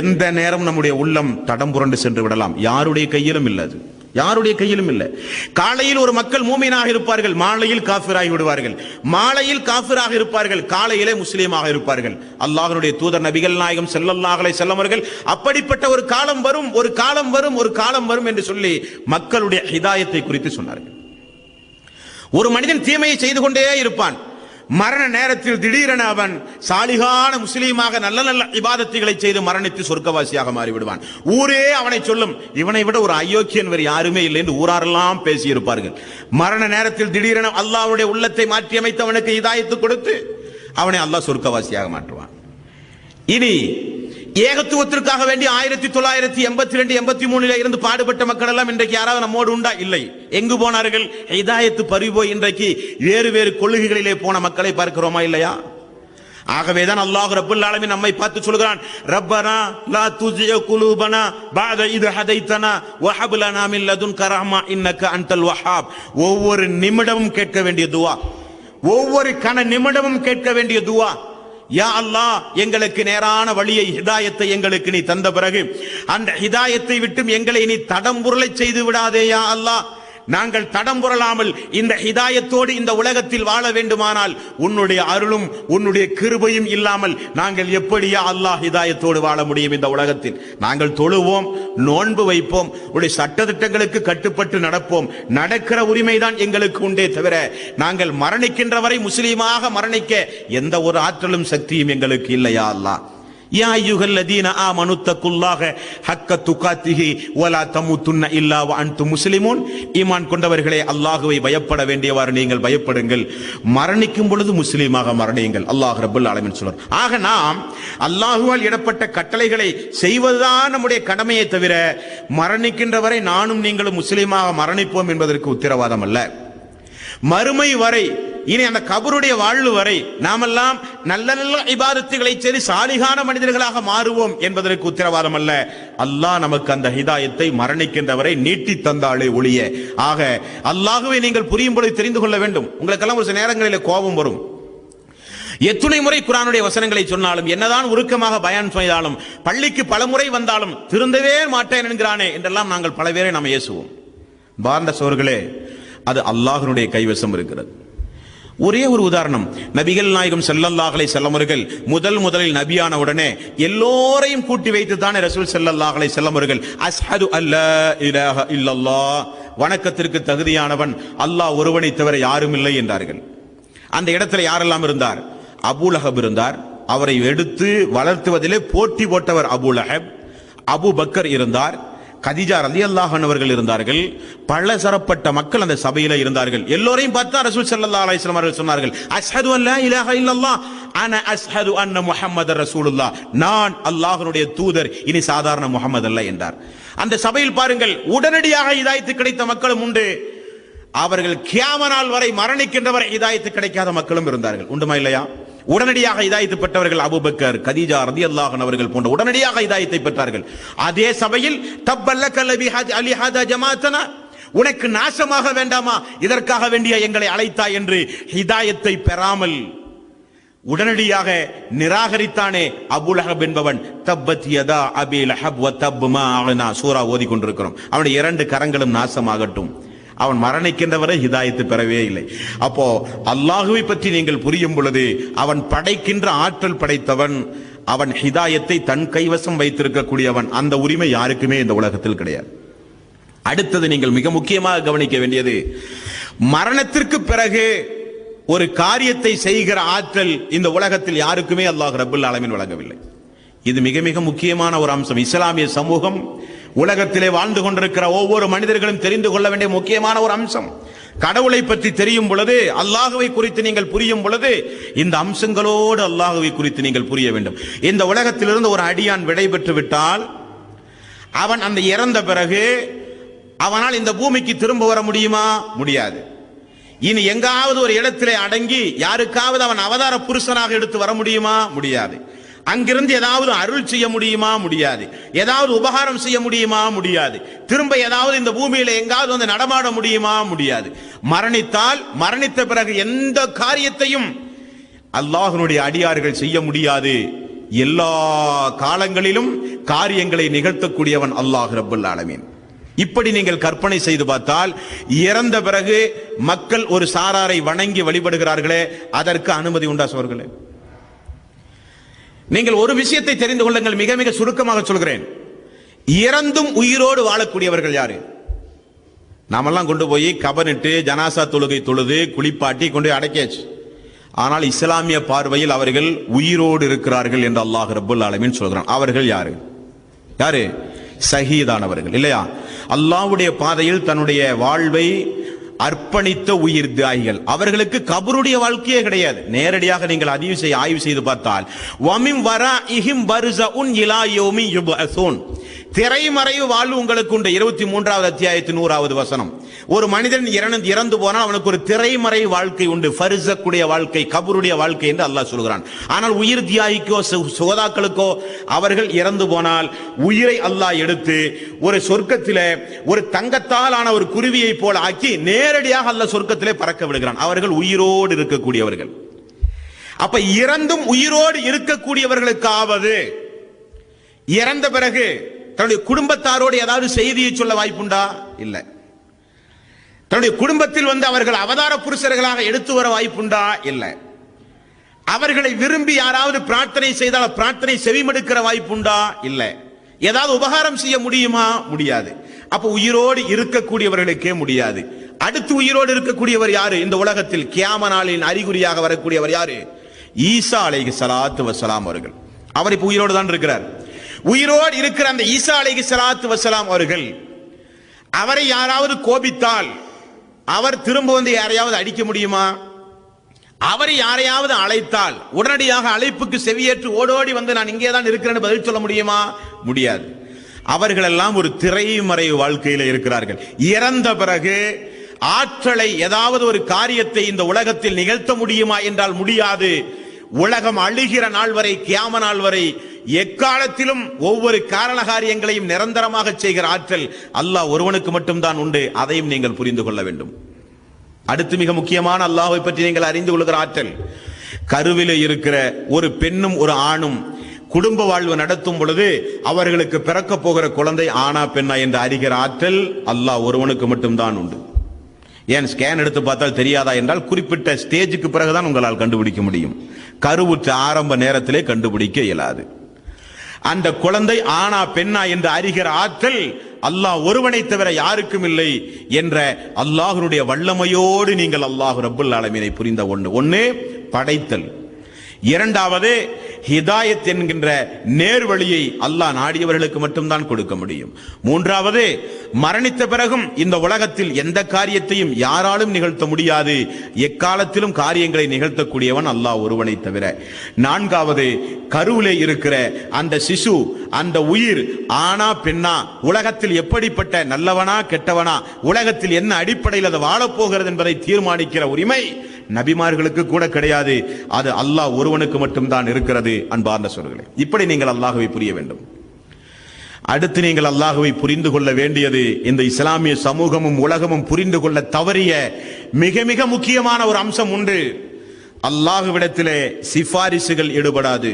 எந்த நேரம் நம்முடைய உள்ளம் தடம் புரண்டு சென்று விடலாம். யாருடைய கையிலும் இல்லை, அது யாருடைய கையிலும் இல்லை. காலையில் ஒரு மக்கள் மூமினாக இருப்பார்கள், மாலையில் காஃபிராகி விடுவார்கள். மாலையில் காஃபிராக இருப்பார்கள், காலையிலே முஸ்லீமாக இருப்பார்கள். அல்லாஹ்வுடைய தூதர் நபிகள் நாயகம் ஸல்லல்லாஹு அலைஹி வஸல்லம் அவர்கள் அப்படிப்பட்ட ஒரு காலம் வரும், ஒரு காலம் வரும், ஒரு காலம் வரும் என்று சொல்லி மக்களுடைய ஹிதாயத்தை குறித்து சொன்னார்கள். ஒரு மனிதன் தீமையை செய்து கொண்டே இருப்பான். மரண நேரத்தில் திடீரென அவன் சாலிகான முஸ்லீமாக நல்ல நல்ல இபாதத்துகளை செய்து மரணித்து சொர்க்கவாசியாக மாறிவிடுவான். ஊரே அவனை சொல்லும், இவனை விட ஒரு அயோக்கியன் வேறு யாருமே இல்லை என்று ஊராரெல்லாம் பேசியிருப்பார்கள். மரண நேரத்தில் திடீரென அல்லாஹ்வுடைய உள்ளத்தை மாற்றி அமைத்தவனுக்கு ஹிதாயத்து கொடுத்து அவனை அல்லாஹ் சொர்க்கவாசியாக மாற்றுவான். இனி ஏகத்துவத்திற்காக வேண்டி 1982 83 இருந்து பாடுபட்ட மக்கள் எல்லாம் இன்றைக்கு யாராவது நம்மோடு உண்டா? இல்லை. எங்கு போனார்கள்? ஹிதாயத்து பறிபோய் இன்றைக்கு வேறு வேறு கொள்கைகளிலே போன மக்களை பார்க்கிறோமா இல்லையா? ஆகவேதான் அல்லாஹ் ரப்பல் ஆலமீன் நம்மை பார்த்து சொல்கிறான், ரப்பனா லா துஸிஅ குலூபனா பஅத இத் ஹதைதனா வஹப் லனா மின் லதுன்க ரஹ்மா இன்னக அன்டல் வஹ்ஹாப். ஒவ்வொரு நிமிடமும் கேட்க வேண்டிய துஆ, ஒவ்வொரு கண நிமிடமும் கேட்க வேண்டிய துஆ. யா அல்லாஹ், எங்களுக்கு நேரான வழியை ஹிதாயத்தை எங்களுக்கு நீ தந்த பிறகு அந்த ஹிதாயத்தை விட்டும் எங்களை நீ தடம்புரலை செய்து விடாதே யா அல்லாஹ். நாங்கள் தடம்புரலாமல் இந்த ஹிதாயத்தோடு இந்த உலகத்தில் வாழ வேண்டுமானால் உன்னுடைய அருளும் உன்னுடைய கிருபையும் இல்லாமல் நாங்கள் எப்படியா அல்லாஹ் ஹிதாயத்தோடு வாழ முடியும் இந்த உலகத்தில்? நாங்கள் தொழுவோம், நோன்பு வைப்போம், உடைய சட்டதிட்டங்களுக்கு கட்டுப்பட்டு நடப்போம். நடக்கிற உரிமைதான் எங்களுக்கு உண்டே தவிர நாங்கள் மரணிக்கின்ற வரை முஸ்லீமாக மரணிக்க எந்த ஒரு ஆற்றலும் சக்தியும் எங்களுக்கு இல்லையா அல்லாஹ். யா அய்யுஹல்லதீன ஆமனு தக்குல்லாஹ ஹக்க துகாத்திஹி வலா தமுத்துன்ன இல்லா வ அன்தும் முஸ்லிமூன். ஈமான் கொண்டவர்களே, அல்லாஹ்வை பயப்பட வேண்டியவாறு நீங்கள் பயப்படுங்கள், மரணிக்கும் பொழுது முஸ்லீமாக மரணியுங்கள். அல்லாஹ் ரப்பல் ஆலமீன் சொல்றார். ஆக நாம் அல்லாஹ்வால் இடப்பட்ட கட்டளைகளை செய்வதுதான் நம்முடைய கடமையை தவிர மரணிக்கின்ற வரை நானும் நீங்களும் முஸ்லீமாக மரணிப்போம் என்பதற்கு உத்தரவாதம் அல்ல. மறுமை வரை, இனி அந்த கபருடைய வாழ்வு வரை நாமெல்லாம் நல்ல நல்ல இபாதத்துகளை செய்து சாலிகான மனிதர்களாக மாறுவோம் என்பதற்கு உத்தரவாதம் அல்ல. அல்லாஹ் நமக்கு அந்த ஹிதாயத்தை மரணிக்கின்றவரை நீட்டி தந்தாலே ஒழிய. ஆக அல்லாஹ்வை நீங்கள் புரியும் பொழுது தெரிந்து கொள்ள வேண்டும். உங்களுக்கெல்லாம் ஒரு சில நேரங்களில் கோபம் வரும். எத்துணை முறை குர்ஆனுடைய வசனங்களை சொன்னாலும், என்னதான் உருக்கமாக பயான் செய்தாலும், பள்ளிக்கு பலமுறை வந்தாலும் திருந்தவே மாட்டேன் என்கிறானே என்றெல்லாம் நாங்கள் பல பேரை நாம் ஏசுவோம். பார்ந்த சோர்களே, அது அல்லாஹ்வுடைய கைவசம் இருக்கிறது. ஒரே ஒரு உதாரணம், நபிகள் நாயகம் ஸல்லல்லாஹு அலைஹி வஸல்லம் அவர்கள் முதலில் நபியான உடனே எல்லோரையும் கூட்டி வைத்து தானே ரசூல் ஸல்லல்லாஹு அலைஹி வஸல்லம் அவர்கள் அஷ்ஹது அல்லா இலாஹ இல்லல்லாஹ், வணக்கத்திற்கு தகுதியானவன் அல்லாஹ் ஒருவனை தவிர யாரும் இல்லை என்றார்கள். அந்த இடத்துல யாரெல்லாம் இருந்தார்? அபூ லஹப் இருந்தார். அவரை எடுத்து வளர்த்துவதிலே போட்டி போட்டவர் அபூ லஹப். அபூ பக்கர் இருந்தார். கதீஜா ரலியல்லாஹு அன்ஹா அவர்கள் இருந்தார்கள். பல சரப்பட்ட மக்கள் அந்த சபையில இருந்தார்கள். எல்லோரையும் பார்த்தா ரசூல் ஸல்லல்லாஹு அலைஹி வஸல்லம் அவர்கள் சொன்னார்கள், அஷ்ஹது அல்லா இலாஹ இல்லல்லாஹ் அன அஷ்ஹது அன்ன முஹம்மதர் ரசூலுல்லாஹ், நான் அல்லாஹ்வுடைய தூதர், இனி சாதாரண முஹம்மது அல்ல என்றார். அந்த சபையில் பாருங்கள், உடனடியாக ஹிதாயத்து கிடைத்த மக்களும் உண்டு. அவர்கள் கியாம நாள் வரை மரணிக்கின்றவரை ஹிதாயத்து கிடைக்காத மக்களும் இருந்தார்கள். உண்டுமா இல்லையா? உடனடியாக ஹிதாயத்து பெற்றவர்கள் அபூபக்கர், கதீஜா ரலியல்லாஹு அன்ஹா அவர்கள் போன்ற உடனடியாக ஹிதாயத்தை பெற்றார்கள். அதே சபையில் தப்பல்லக லபி அலி ஹதா ஜமாஅத்தனா, உனக்கு நாசமாக வேண்டாமா இதற்காக வேண்டிய எங்களை அழைத்தாய் என்று ஹிதாயத்தை பெறாமல் உடனடியாக நிராகரித்தானே அபூ லஹப் என்பவன். தப்பத் யதா அபீ லஹப் வ தப் மா அக்னா சூரா ஓதி கொண்டிருக்கிறோம். அவனுடைய 2 கரங்களும் நாசமாகட்டும். அவன் மரணிக்கின்றவரை ஹிதாயத்து பெறவே இல்லை. அப்போ அல்லாஹுவை பற்றி நீங்கள் புரியும் பொழுது, அவன் படைக்கின்ற ஆற்றல் படைத்தவன், அவன் ஹிதாயத்தை தன் கைவசம் வைத்திருக்கக்கூடியவன். அந்த உரிமை யாருக்குமே இந்த உலகத்தில் கிடையாது. அடுத்தது நீங்கள் மிக முக்கியமாக கவனிக்க வேண்டியது, மரணத்திற்கு பிறகு ஒரு காரியத்தை செய்கிற ஆற்றல் இந்த உலகத்தில் யாருக்குமே அல்லாஹ் ரப்பல் ஆலமீன் வழங்கவில்லை. இது மிக மிக முக்கியமான ஒரு அம்சம். இஸ்லாமிய சமூகம், உலகத்திலே வாழ்ந்து கொண்டிருக்கிற ஒவ்வொரு மனிதர்களும் தெரிந்து கொள்ள வேண்டிய முக்கியமான ஒரு அம்சம். கடவுளை பற்றி தெரியும் பொழுது, அல்லாஹுவை குறித்து நீங்கள் புரியும் பொழுது, இந்த அம்சங்களோடு அல்லாஹுவை குறித்து நீங்கள் புரிய வேண்டும். இந்த உலகத்திலிருந்து ஒரு அடியான் விடை பெற்று விட்டால், அவன் அந்த இறந்த பிறகு அவனால் இந்த பூமிக்கு திரும்ப வர முடியுமா? முடியாது. இனி எங்காவது ஒரு இடத்திலே அடங்கி யாருக்காவது அவன் அவதார புருஷனாக எடுத்து வர முடியுமா? முடியாது. அங்கிருந்து ஏதாவது அருள் செய்ய முடியுமா? முடியாது. ஏதாவது உபகாரம் செய்ய முடியுமா? முடியாது. திரும்ப ஏதாவது இந்த பூமியில எங்காவது வந்து நடமாட முடியுமா? முடியாது. மரணித்தால், மரணித்த பிறகு எந்த காரியத்தையும் அல்லாஹ்வுடைய அடியார்கள் செய்ய முடியாது. எல்லா காலங்களிலும் காரியங்களை நிகழ்த்தக்கூடியவன் அல்லாஹ் ரப்பல் ஆலமீன். இப்படி நீங்கள் கற்பனை செய்து பார்த்தால், இறந்த பிறகு மக்கள் ஒரு சாராரை வணங்கி வழிபடுகிறார்களே, அதற்கு அனுமதி உண்டா சோர்களே? நீங்கள் ஒரு விஷயத்தை தெரிந்து கொள்ளுங்கள், மிக மிக சுருக்கமாக சொல்கிறேன். இறந்தும் உயிரோடு வாழக்கூடியவர்கள் யாரு? நாமெல்லாம் கொண்டு போய் கபனிட்டு ஜனாசா தொழுகை தொழுது குளிப்பாட்டி கொண்டு அடக்கியாச்சு. ஆனால் இஸ்லாமிய பார்வையில் அவர்கள் உயிரோடு இருக்கிறார்கள் என்று அல்லாஹ் ரப்பல் ஆலமீன் சொல்கிறான். அவர்கள் யாரு? ஷஹீதானவர்கள் இல்லையா? அல்லாஹ்வுடைய பாதையில் தன்னுடைய வாழ்வை அர்ப்பணித்த உயிர் தியாகிகள். அவர்களுக்கு கபருடைய வாழ்க்கையே கிடையாது. நேரடியாக நீங்கள் ஆய்வு செய்து பார்த்தால் வமின் வராஇஹிம் பர்ஸஉன் இலா யௌமி யுப்அஸூன், திரைமறைவு வாழ்வு உங்களுக்கு உண்டு. 23வது அத்தியாயத்தின் 100வது வசனம். ஒரு மனிதன் இறந்து போனால் அவனுக்கு ஒரு திரைமறைவு வாழ்க்கை உண்டு, ஃபர்ஸக்குடைய வாழ்க்கை, கபருடைய வாழ்க்கை என்று அல்லாஹ் சொல்கிறான். ஆனால் உயிர் தியாகிக்கோ சுகதாக்களுக்கோ அவர்கள் இறந்து போனால் உயிரை அல்லாஹ் எடுத்து ஒரு சொர்க்கத்திலே ஒரு தங்கத்தால் ஆன ஒரு குருவியை போல ஆக்கி நேரடியாக அல்லாஹ் சொர்க்கத்திலே பறக்க விடுகிறான். அவர்கள் உயிரோடு இருக்கக்கூடியவர்கள். அப்ப இறந்தும் உயிரோடு இருக்கக்கூடியவர்களுக்காவது இறந்த பிறகு தன்னுடைய குடும்பத்தாரோடு ஏதாவது செய்தியை சொல்ல வாய்ப்புண்டா? இல்லை. தன்னுடைய குடும்பத்தில் அவர்கள் அவதார புருஷர்களாக எடுத்து வர வாய்ப்புண்டா? இல்லை. அவர்களை விரும்பி யாராவது பிரார்த்தனை செய்தால் பிரார்த்தனை செவிமடுக்கிற வாய்ப்புண்டா? இல்லை. ஏதாவது உபகாரம் செய்ய முடியுமா? முடியாது. அப்ப உயிரோடு இருக்கக்கூடியவர்களுக்கே முடியாது. அடுத்து உயிரோடு இருக்கக்கூடியவர் யாரு? இந்த உலகத்தில் கியாம நாளின் அறிகுறியாக வரக்கூடியவர் யாரு? ஈசா அலைஹிஸ்ஸலாத்து வஸ்ஸலாம் அவர்கள். அவர் இப்ப உயிரோடு தான் இருக்கிறார். உயிரோடு இருக்கிற அந்த ஈசா அலைஹிஸ்ஸலாத்து வஸ்ஸலாம் அவர்கள், அவரை யாராவது கோபித்தால் அவர் திரும்ப யாரையாவது அடிக்க முடியுமா? அவரை யாரையாவது அழைத்தால் உடனடியாக அழைப்புக்கு செவியேற்று ஓடோடி நான் இங்கே தான் இருக்கிறேன்னு பதில் சொல்ல முடியுமா? முடியாது. அவர்கள் எல்லாம் ஒரு திரைமறைவு வாழ்க்கையில் இருக்கிறார்கள். இறந்த பிறகு ஆற்றலை ஏதாவது ஒரு காரியத்தை இந்த உலகத்தில் நிகழ்த்த முடியுமா என்றால் முடியாது. உலகம் அழுகிற நாள் வரை, கியாம நாள் வரை, எக்காலத்திலும் ஒவ்வொரு காரண காரியங்களையும் நிரந்தரமாக செய்கிற ஆற்றல் அல்லாஹ் ஒருவனுக்கு மட்டும்தான் உண்டு. அதையும் நீங்கள் புரிந்து கொள்ள வேண்டும். அடுத்து மிக முக்கியமான அல்லாஹ்வை பற்றி நீங்கள் அறிந்து கொள்கிற ஆற்றல், கருவிலே இருக்கிற ஒரு பெண்ணும் ஒரு ஆணும் குடும்ப வாழ்வு நடத்தும் பொழுது அவர்களுக்கு பிறக்க போகிற குழந்தை ஆனா பெண்ணா என்று அறிகிற ஆற்றல் அல்லாஹ் ஒருவனுக்கு மட்டும்தான் உண்டு. ஏன் ஸ்கேன் எடுத்து பார்த்தால் தெரியாதா என்றால் குறிப்பிட்ட ஸ்டேஜுக்கு பிறகுதான் உங்களால் கண்டுபிடிக்க முடியும். கருவுற்ற ஆரம்ப நேரத்திலே கண்டுபிடிக்க இயலாது. அந்த குழந்தை ஆனா பெண்ணா என்று அறிகிற ஆற்றல் அல்லாஹ் ஒருவனை தவிர யாருக்கும் இல்லை என்ற அல்லாஹ்வுடைய வல்லமையோடு நீங்கள் அல்லாஹ் ரப்பல் ஆலமீனை புரிந்த ஒன்று படைத்தல். இரண்டாவது ஹிதாயத் என்கின்ற நேர்வழியை அல்லாஹ் நாடியவர்களுக்கு மட்டும்தான் கொடுக்க முடியும். மூன்றாவது மரணித்த பிறகும் இந்த உலகத்தில் எந்த காரியத்தையும் யாராலும் நிகழ்த்த முடியாது. எக்காலத்திலும் காரியங்களை நிகழ்த்தக்கூடியவன் அல்லாஹ் ஒருவனை தவிர. நான்காவது கருவிலே இருக்கிற அந்த சிசு, அந்த உயிர் ஆனா பெண்ணா, உலகத்தில் எப்படிப்பட்ட நல்லவனா கெட்டவனா, உலகத்தில் என்ன அடிப்படையில் அது வாழப்போகிறது என்பதை தீர்மானிக்கிற உரிமை நபிமார்களுக்கு கூட கிடையாது. அது அல்லாஹ் ஒருவனுக்கு மட்டும்தான் இருக்கிறது. அன்பார்ந்த சகோதரர்களே, இப்படி நீங்கள் அல்லாஹ்வை புரிய வேண்டும். அடுத்து நீங்கள் அல்லாஹ்வை புரிந்து கொள்ள வேண்டியது, இந்த இஸ்லாமிய சமூகமும் உலகமும் புரிந்து கொள்ள தவறிய மிக மிக முக்கியமான ஒரு அம்சம் உண்டு. அல்லாஹ்விடத்திலே சிபாரிசுகள் ஈடுபடாது.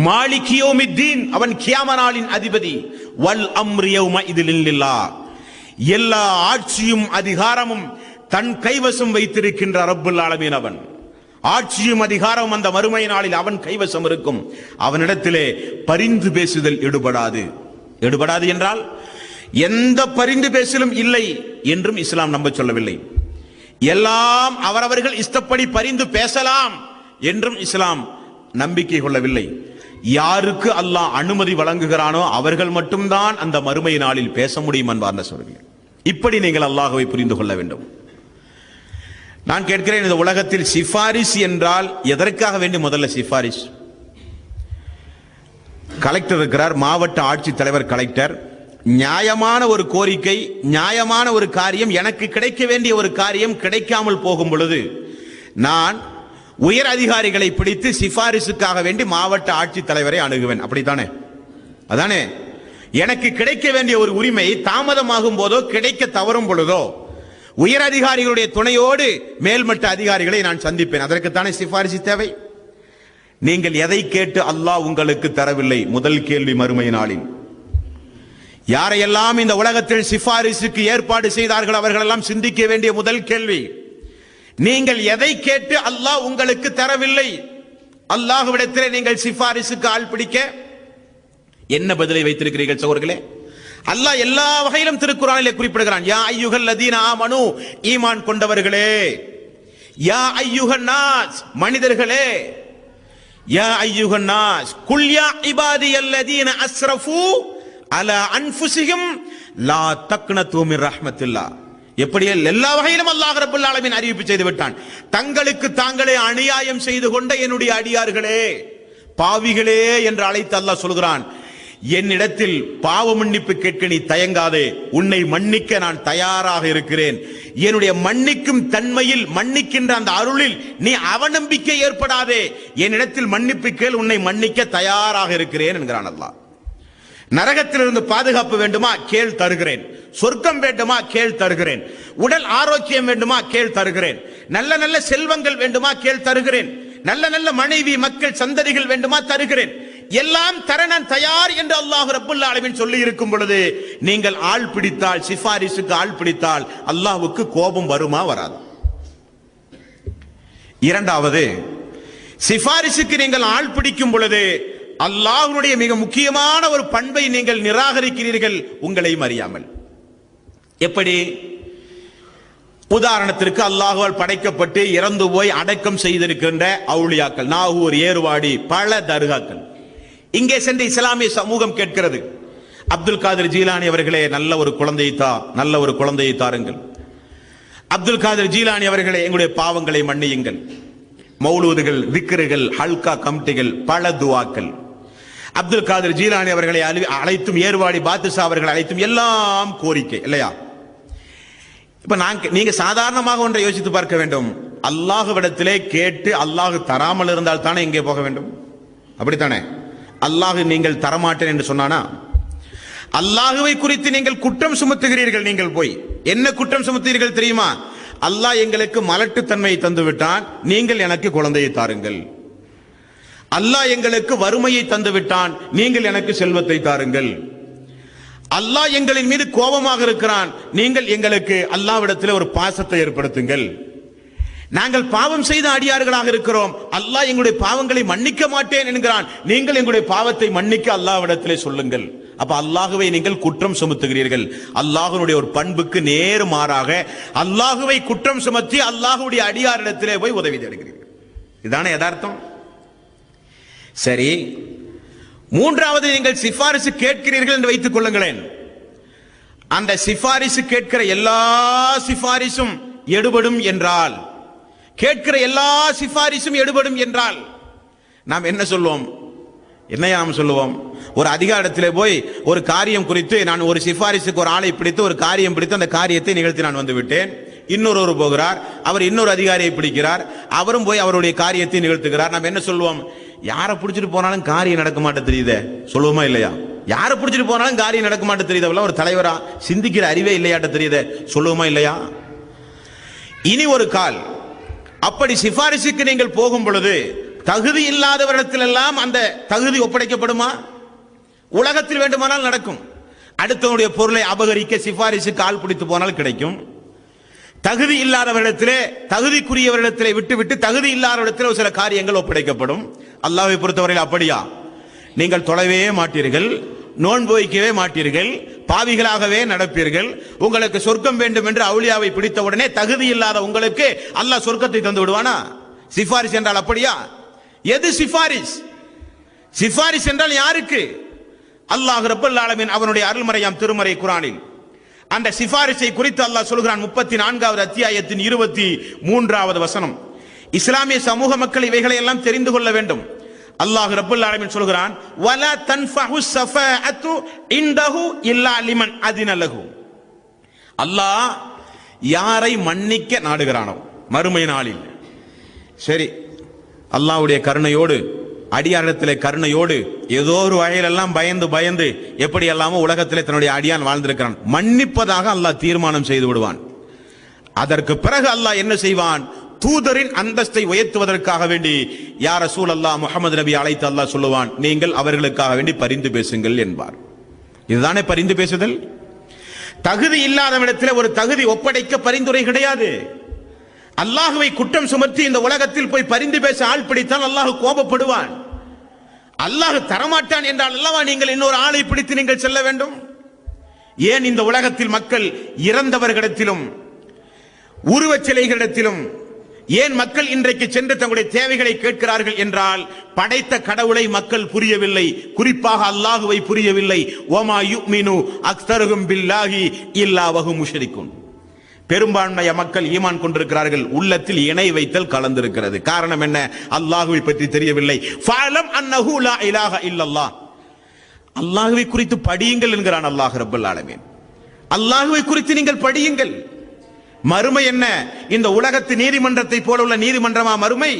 மாலிக் யௌமித்தீன், அவன் கியாம நாளின் அதிபதி. வல் அம்ரு யௌமஇதின் லில்லாஹ், எல்லா ஆட்சியும் அதிகாரமும் தன் கைவசம் வைத்திருக்கின்ற ரப்பல் ஆலமீன். அவன் ஆட்சியும் அதிகாரம் அந்த மறுமை நாளில் அவன் கைவசம் இருக்கும். அவனிடத்திலே பரிந்து பேசுதல் ஈடுபடாது. ஈடுபடாது என்றால் எந்த பரிந்து பேசலும் இல்லை என்றும் இஸ்லாம் நம்ப சொல்லவில்லை. எல்லாம் அவரவர்கள் இஷ்டப்படி பரிந்து பேசலாம் என்றும் இஸ்லாம் நம்பிக்கை கொள்ளவில்லை. யாருக்கு அல்லாஹ் அனுமதி வழங்குகிறானோ அவர்கள் மட்டும்தான் அந்த மறுமை நாளில் பேச முடியும் என்பார்ந்த சொல்கிறேன். இப்படி நீங்கள் அல்லாஹ்வை புரிந்து கொள்ள வேண்டும். நான் கேட்கிறேன், இந்த உலகத்தில் சிபாரிஸ் என்றால் எதற்காக வேண்டி முதல்ல சிபாரிஸ்? கலெக்டர் இருக்கிறார், மாவட்ட ஆட்சித்தலைவர் கலெக்டர், நியாயமான ஒரு கோரிக்கை, நியாயமான ஒரு காரியம், எனக்கு கிடைக்க வேண்டிய ஒரு காரியம் கிடைக்காமல் போகும் பொழுது நான் உயர் அதிகாரிகளை பிடித்து சிபாரிசுக்காக வேண்டி மாவட்ட ஆட்சித்தலைவரை அணுகுவேன். அப்படித்தானே? அதானே? எனக்கு கிடைக்க வேண்டிய ஒரு உரிமை தாமதமாகும் போதோ கிடைக்க தவறும் பொழுதோ உயர் அதிகாரிகளுடைய துணையோடு மேல்மட்ட அதிகாரிகளை நான் சந்திப்பேன். அதற்குத்தானே சிபாரிசு தேவை. நீங்கள் எதை கேட்டு அல்லாஹ் உங்களுக்கு தரவில்லை? முதல் கேள்வி மறுமை நாளில் யாரையெல்லாம் இந்த உலகத்தில் சிபாரிசுக்கு ஏற்பாடு செய்தார்கள் அவர்களெல்லாம் சிந்திக்க வேண்டிய முதல் கேள்வி, நீங்கள் எதை கேட்டு அல்லாஹ் உங்களுக்கு தரவில்லை? அல்லாஹ்விடத்திலே நீங்கள் சிபாரிசுக்கு ஆள் பிடிக்க என்ன பதிலை வைத்திருக்கிறீர்கள் சகோதரர்களே? அல்லாஹ் எல்லா வகையிலும் திருக்குர்ஆனிலே குறிப்பிடுகிறான், யா அய்யுஹல் லதீன ஆமனு, ஈமான் கொண்டவர்களே, யா அய்யுஹன் நாஸ், மனிதர்களே, யா அய்யுஹன் நாஸ் குல் யா இபாதியல்லதீன அஸ்ரஃபு அலா அன்ஃபுஸிஹிம் லா தக்னது மிர் ரஹ்மத்தில்லாஹ். எப்படியே எல்லா வகையிலும் அல்லாஹ் ரப்பல் ஆலமீன் அறிவிப்பு செய்து விட்டான். தங்களுக்கு தாங்களே அநியாயம் செய்து கொண்ட என்னுடைய அடியார்களே, பாவிகளே என்று அழைத்து அல்லாஹ் சொல்கிறான், என்னிடத்தில் பாவ மன்னிப்பு கேட்க நீ தயங்காதே, உன்னை மன்னிக்க நான் தயாராக இருக்கிறேன். என்னுடைய மன்னிக்கும் தன்மையில், மன்னிக்கின்ற அந்த அருளில் நீ அவநம்பிக்கை ஏற்படாதே, என்னிடத்தில் மன்னிப்பு கேள், உன்னை மன்னிக்க தயாராக இருக்கிறேன் என்கிறான் அல்லாஹ். நரகத்திலிருந்து பாதுகாப்பு வேண்டுமா, கேள் தருகிறேன். சொர்க்கம் வேண்டுமா, கேள் தருகிறேன். உடல் ஆரோக்கியம் வேண்டுமா, கேள் தருகிறேன். நல்ல நல்ல செல்வங்கள் வேண்டுமா, கேள் தருகிறேன். நல்ல நல்ல மனைவி மக்கள் சந்ததிகள் வேண்டுமா, தருகிறேன். எல்லாம் தர நான் தயார் என்று அல்லாஹ் ரப்பல் ஆலமீன் சொல்லி இருக்கும் பொழுது நீங்கள் ஆள் பிடித்தால், சிபாரிசுக்கு ஆள் பிடித்தால் அல்லாஹ்வுக்கு கோபம் வருமா, வராது? இரண்டாவது, சிபாரிசுக்கு நீங்கள் ஆள் பிடிக்கும் பொழுது அல்லாஹ்வுடைய மிக முக்கியமான ஒரு பண்பை நீங்கள் நிராகரிக்கிறீர்கள், உங்களையும் அறியாமல். எப்படி? உதாரணத்திற்கு அல்லாஹ்வால் படைக்கப்பட்டு இறந்து போய் அடக்கம் செய்திருக்கின்ற அவுலியாக்கள், நாகூர், ஏர்வாடி, பல தர்காக்கள். இங்கே சென்று இஸ்லாமிய சமூகம் கேட்கிறது, அப்துல் காதிர் ஜீலானி அவர்களே, நல்ல ஒரு குழந்தையை தாருங்கள். அப்துல் காதிர் ஜீலானி அவர்களே, எங்களுடைய பாவங்களை மன்னியுங்கள். மௌலூதுகள், திக்ருகள், ஹல்கா கமிட்டிகள், பல துவாக்கள். அப்துல் காதிர் ஜீலானி அவர்களை அழைத்தும், ஏர்வாடி பாதுஷா அவர்களை அழைத்தும் எல்லாம் கோரிக்கை இல்லையா? இப்ப நீங்க சாதாரணமாக ஒன்றை யோசித்து பார்க்க வேண்டும். அல்லாஹ்விடத்திலே கேட்டு அல்லாஹ் தராமல் இருந்தால் தானே இங்கே போக வேண்டும், அப்படித்தானே? அல்லாஹ் நீங்கள் தரமாட்டேன் என்று சொன்னானா? அல்லாஹுவை குறித்து நீங்கள் குற்றம் சுமத்துகிறீர்கள். நீங்கள் போய் என்ன குற்றம் சுமத்துகிறீர்கள் தெரியுமா? அல்லாஹ் எங்களுக்கு மலட்டுத்தன்மையை தந்து விட்டான், நீங்கள் எனக்கு குழந்தையை தாருங்கள். அல்லாஹ் எங்களுக்கு வறுமையை தந்து விட்டான், நீங்கள் எனக்கு செல்வத்தை தாருங்கள். அல்லாஹ் எங்களின் மீது கோபமாக இருக்கிறான், நீங்கள் எங்களுக்கு அல்லாஹ்விடத்தில் ஒரு பாசத்தை ஏற்படுத்துங்கள். நாங்கள் பாவம் செய்த அடியார்களாக இருக்கிறோம், அல்லாஹ் எங்களுடைய பாவங்களை மன்னிக்க மாட்டேன் என்கிறான், நீங்கள் எங்களுடைய பாவத்தை மன்னிக்க அல்லாஹ்விடத்திலே சொல்லுங்கள். அப்ப அல்லாஹுவை நீங்கள் குற்றம் சுமத்துகிறீர்கள். அல்லாஹ்வுடைய ஒரு பண்புக்கு நேர் மாறாக அல்லாஹுவை குற்றம் சுமத்தி அல்லாஹ்வுடைய அடியாரிடத்திலே போய் உதவி தேடுகிறீர்கள். இதுதானே யதார்த்தம். சரி, மூன்றாவது, நீங்கள் சிபாரிசு கேட்கிறீர்கள் என்று வைத்துக் கொள்ளுங்களேன். அந்த சிபாரிசு கேட்கிற எல்லா சிபாரிசும் எடுபடும் என்றால், கேட்கிற எல்லா சிபாரிசும் எடுபடும் என்றால் நாம் என்ன சொல்லுவோம்? என்னையா நாம் சொல்லுவோம்? ஒரு அதிகாரத்திலே போய் ஒரு காரியம் குறித்து நான் ஒரு சிபாரிசுக்கு ஒரு ஆளை பிடித்து ஒரு காரியம் பிடித்து அந்த காரியத்தை நிகழ்த்தி நான் வந்து விட்டேன். இன்னொரு போகிறார், அவர் இன்னொரு அதிகாரியை பிடிக்கிறார், அவரும் போய் அவருடைய காரியத்தை நிகழ்த்துகிறார். நாம் என்ன சொல்லுவோம்? யாரை பிடிச்சிட்டு போனாலும் காரியம் நடக்க மாட்டே தெரியுதே, சொல்லுவோமா இல்லையா? யாரை பிடிச்சிட்டு போனாலும் காரியம் நடக்க மாட்டே தெரியுது, ஒரு தலைவரா சிந்திக்கிற அறிவே இல்லையாட்ட தெரியுதே, சொல்லுவோமா இல்லையா? இனி ஒரு கால், அப்படி சிபாரிசுக்கு நீங்கள் போகும் பொழுது தகுதி இல்லாதவரிடத்தில் எல்லாம் அந்த தகுதி ஒப்படைக்கப்படுமா? உலகத்தில் வேண்டுமானால் நடக்கும். அடுத்தவனுடைய பொருளை அபகரிக்க சிபாரிசுக்கு ஆள் பிடித்து போனால் கிடைக்கும். தகுதி இல்லாதவரிடத்திலே, தகுதிக்குரியவரிடத்திலே விட்டு தகுதி இல்லாதவரிடத்திலே சில காரியங்கள் ஒப்படைக்கப்படும். அல்லாஹ்வை பொறுத்தவரையில் அப்படியா? நீங்கள் தொழவே மாட்டீர்கள், நோன்பு வைக்கவே மாட்டீர்கள், பாவிகளாகவே நடப்பீர்கள். உங்களுக்கு சொர்க்கம் வேண்டும் என்று அவுலியாவை பிடித்த உடனே தகுதி இல்லாத உங்களுக்கு அல்லாஹ் சொர்க்கத்தை தந்து விடுவானா? சிபாரிஸ் என்றால் அப்படியா? எது சிபாரிஸ்? சிபாரிஸ் என்றால் யாருக்கு? அல்லாஹ் ரப்பல் ஆலமீன் அவனுடைய அருள்மறையாம் திருமறை குர்ஆனில் அந்த சிபாரிசை குறித்து அல்லாஹ் சொல்கிறான். 34வது அத்தியாயத்தின் 23வது வசனம். இஸ்லாமிய சமூக மக்கள் இவைகளை எல்லாம் தெரிந்து கொள்ள வேண்டும். அல்லாஹ் ரப்பல் ஆலமீன் சொல்கிறான், வலா தன்ஃபஹு ஸஃபாஅத்து இன்தஹு இல்லா லிமன் அதின லஹு. அல்லாஹ் யாரை மன்னிக்க நாடுகிறானோ மறுமை நாளில், சரி, அல்லாஹ்வுடைய கருணையோடு, அடியாரிடத்திலே கருணையோடு, ஏதோ ஒரு வகையிலெல்லாம் பயந்து எப்படி எல்லாமோ உலகத்திலே தன்னுடைய அடியான் வாழ்ந்திருக்கிறான், மன்னிப்பதாக அல்லாஹ் தீர்மானம் செய்து விடுவான். அதற்கு பிறகு அல்லாஹ் என்ன செய்வான்? தூதரின் அந்தஸ்தை உயர்த்துவதற்காக வேண்டி யா ரசூலல்லாஹ் முஹம்மது நபி அழைத்து அல்லாஹ் சொல்லுவான், நீங்கள் அவர்களுக்காக வேண்டி பரிந்து பேசுங்கள் என்பார். இதுதானே பரிந்து பேசுதல். தகுதி இல்லாதவனிடத்தில் ஒரு தகுதி ஒப்படைக்க பரிந்துரை கிடையாது. அல்லாஹுவை குற்றம் சுமத்தி இந்த உலகத்தில் போய் பரிந்து பேச ஆள் பிடித்தால் அல்லாஹ் கோபப்படுவான். அல்லாஹ் தரமாட்டான் என்றால் அல்லவா நீங்கள் இன்னொரு ஆளை பிடித்து நீங்கள் செல்ல வேண்டும்? ஏன் இந்த உலகத்தில் மக்கள் இறந்தவர்களிடத்திலும் உருவச் சிலைகளிடத்திலும் ஏன் மக்கள் இன்றைக்கு சென்று தங்களுடைய தேவைகளை கேட்கிறார்கள் என்றால், படைத்த கடவுளை மக்கள் புரியவில்லை, குறிப்பாக அல்லாஹுவை புரியவில்லை. வமா யுமினு அக்ஸருஹும் பில்லாஹி இல்லா வஹும் முஷ்ரிக்குன். பெரும்பான்மைய மக்கள் ஈமான் கொண்டிருக்கிறார்கள், உள்ளத்தில் இணை வைத்தல் கலந்திருக்கிறது. காரணம் என்ன? அல்லாஹுவை பற்றி தெரியவில்லை. ஃபஅலம் அன்னஹு லா இலாஹ இல்லல்லாஹ். அல்லாஹுவை குறித்து படியுங்கள் என்கிறான் அல்லாஹ் ரப்பல் ஆலமீன். அல்லாஹுவை குறித்து நீங்கள் படியுங்கள். மறுமை என்ன? இந்த உலகத்து நீதிமன்றத்தை போல உள்ள நீதிமன்றமா மறுமை?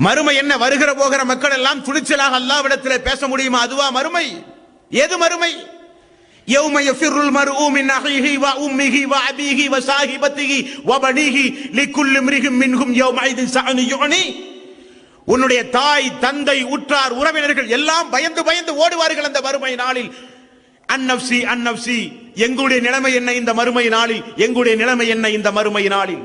மறுமை என்ன? வருகிற போகிற மக்கள் எல்லாம் துணிச்சலாக அல்லாஹ்விடத்திலே பேச முடியுமா? அதுவா மறுமை? எது மறுமை? யௌம யஃபிருல் மர்உ மின் அஹீஹி வ உம்மிஹி வ அபீஹி வ ஸாஹிபத்திஹி வ பனீஹி லிக்குல்லி இம்ரிஹின் மின்ஹும் யௌமஇதின் ஸஅனு யுக்னி. உன்னுடைய தாய், தந்தை, உற்றார், உறவினர்கள் எல்லாம் பயந்து பயந்து ஓடுவார்கள் அந்த மறுமை நாளில். அன்னப்சி அன்னப்சி, எங்களுடைய நிலைமை என்ன இந்த மறுமை நாளில்? எங்களுடைய நிலைமை என்ன இந்த மறுமை நாளில்?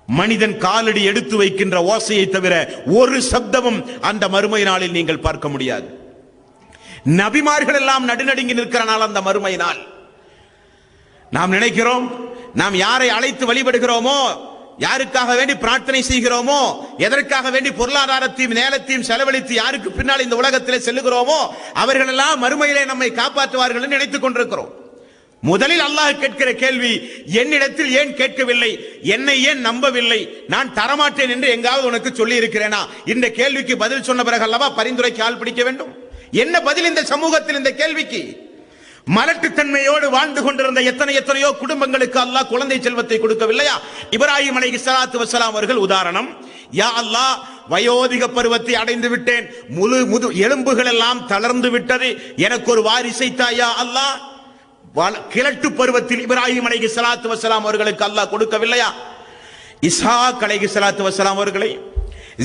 மனிதன் காலடி எடுத்து வைக்கின்ற ஓசையை தவிர ஒரு சப்தமும் அந்த மறுமை நாளில் நீங்கள் பார்க்க முடியாது. நபிமார்கள் எல்லாம் நடுநடுங்கி நிற்கிற நாள் அந்த மறுமை நாள். நாம் நினைக்கிறோம், நாம் யாரை அழைத்து வழிபடுகிறோமோ, யாருக்காக வேண்டி பிரார்த்தனை செய்கிறோமோ, எதற்காக வேண்டி பொருளாதாரத்தையும் நேரத்தையும் செலவழித்து யாருக்கு பின்னால் இந்த உலகத்திலே செல்லுகிறோமோ, அவர்கள் எல்லாம் மறுமையிலே நம்மை காப்பாற்றுவார்கள் என்று நினைத்துக் கொண்டிருக்கிறோம். முதலில் அல்லாஹ் கேட்கிற கேள்வி, என்னிடத்தில் ஏன் கேட்கவில்லை? என்னை ஏன் நம்பவில்லை? நான் தரமாட்டேன் என்று எங்காவது உனக்கு சொல்லி இருக்கிறேனா? இந்த கேள்விக்கு பதில் சொன்ன பிறகு அல்லவா பரிந்துரைக்கு ஆள் பிடிக்க வேண்டும். என்ன பதில் இந்த சமூகத்தில் இந்த கேள்விக்கு? மலட்டுத்தன்மையோடு வாழ்ந்து கொண்டிருந்த எத்தனையோ குடும்பங்களுக்கு அல்லாஹ் குழந்தை செல்வத்தை கொடுக்கவில்லையா? இப்ராஹிம் அலைஹிஸ்ஸலாத்து வஸ்ஸலாம் அவர்கள் உதாரணம். யா அல்லாஹ், வயோதிக பருவத்தை அடைந்து விட்டேன், முழு எலும்புகள் எல்லாம் தளர்ந்து விட்டது, எனக்கு ஒரு வாரிசை தாயா அல்லாஹ். கிழட்டு பருவத்தில் இப்ராஹிம் அலைஹிஸ்ஸலாத்து வஸ்ஸலாம் அவர்களுக்கு அல்லாஹ் கொடுக்கவில்லையா? இஸ்ஹாக் அலைஹிஸ்ஸலாத்து வஸ்ஸலாம் அவர்களை,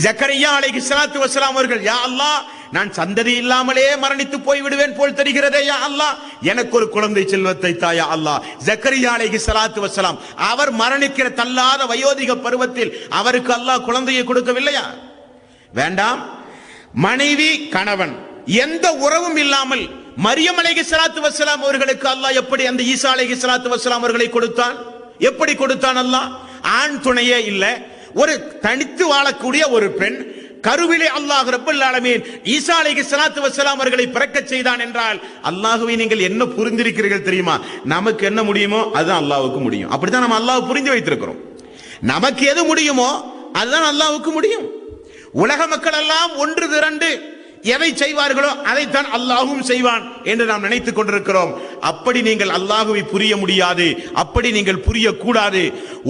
ஜக்கரியா அலைஹிஸ்ஸலாத்து வஸ்ஸலாம் அவர்கள், யா அல்லாஹ், நான் சந்ததி இல்லாமலே மரணித்து போய் விடுவேன் போல் தெரிகிறதே யா அல்லாஹ், எனக்கு ஒரு குழந்தை செல்வத்தை தாயா அல்லாஹ். ஜக்கரியா அலைஹிஸ்ஸலாத்து வஸ்ஸலாம் அவர் மரணிக்கிற தள்ளாத வயோதிக பருவத்தில் அவருக்கு அல்லாஹ் குழந்தையை கொடுக்கவில்லையா? வேண்டாம், மனைவி கணவன் எந்த உறவும் இல்லாமல் மரியம் அலைஹிஸ்ஸலாத்து வஸ்ஸலாம் அவர்களுக்கு அல்லாஹ் எப்படி அந்த ஈசா அலைஹிஸ்ஸலாத்து வஸ்ஸலாம் அவர்களை கொடுத்தான்? எப்படி கொடுத்தான் அல்லாஹ்? ஆண் துணையே இல்ல, ஒரு தனித்து வாழக்கூடிய ஒரு பெண் கருவிலே அல்லாஹ் ரப்பல் ஆலமீன் ஈசா அலைஹிஸ்ஸலாத்து வஸ்ஸலாம் அவர்களை பிறக்க செய்தான் என்றால், அல்லாஹ்வை நீங்கள் என்ன புரிந்திருக்கிறீர்கள் தெரியுமா? நமக்கு என்ன முடியுமோ அதுதான் அல்லாஹ்வுக்கு முடியும். அப்படித்தான் நம்ம அல்லாஹ் புரிந்து வைத்திருக்கிறோம். நமக்கு எது முடியுமோ அதுதான் அல்லாஹ்வுக்கு முடியும். உலக மக்கள் எல்லாம் ஒன்று திரண்டு எதை செய்வார்களோ அதைத்தான் அல்லாஹ்வும் செய்வான் என்று நாம் நினைத்துக் கொண்டிருக்கிறோம். அப்படி நீங்கள் அல்லாஹ்வை புரிய முடியாது, அப்படி நீங்கள் புரியக்கூடாது.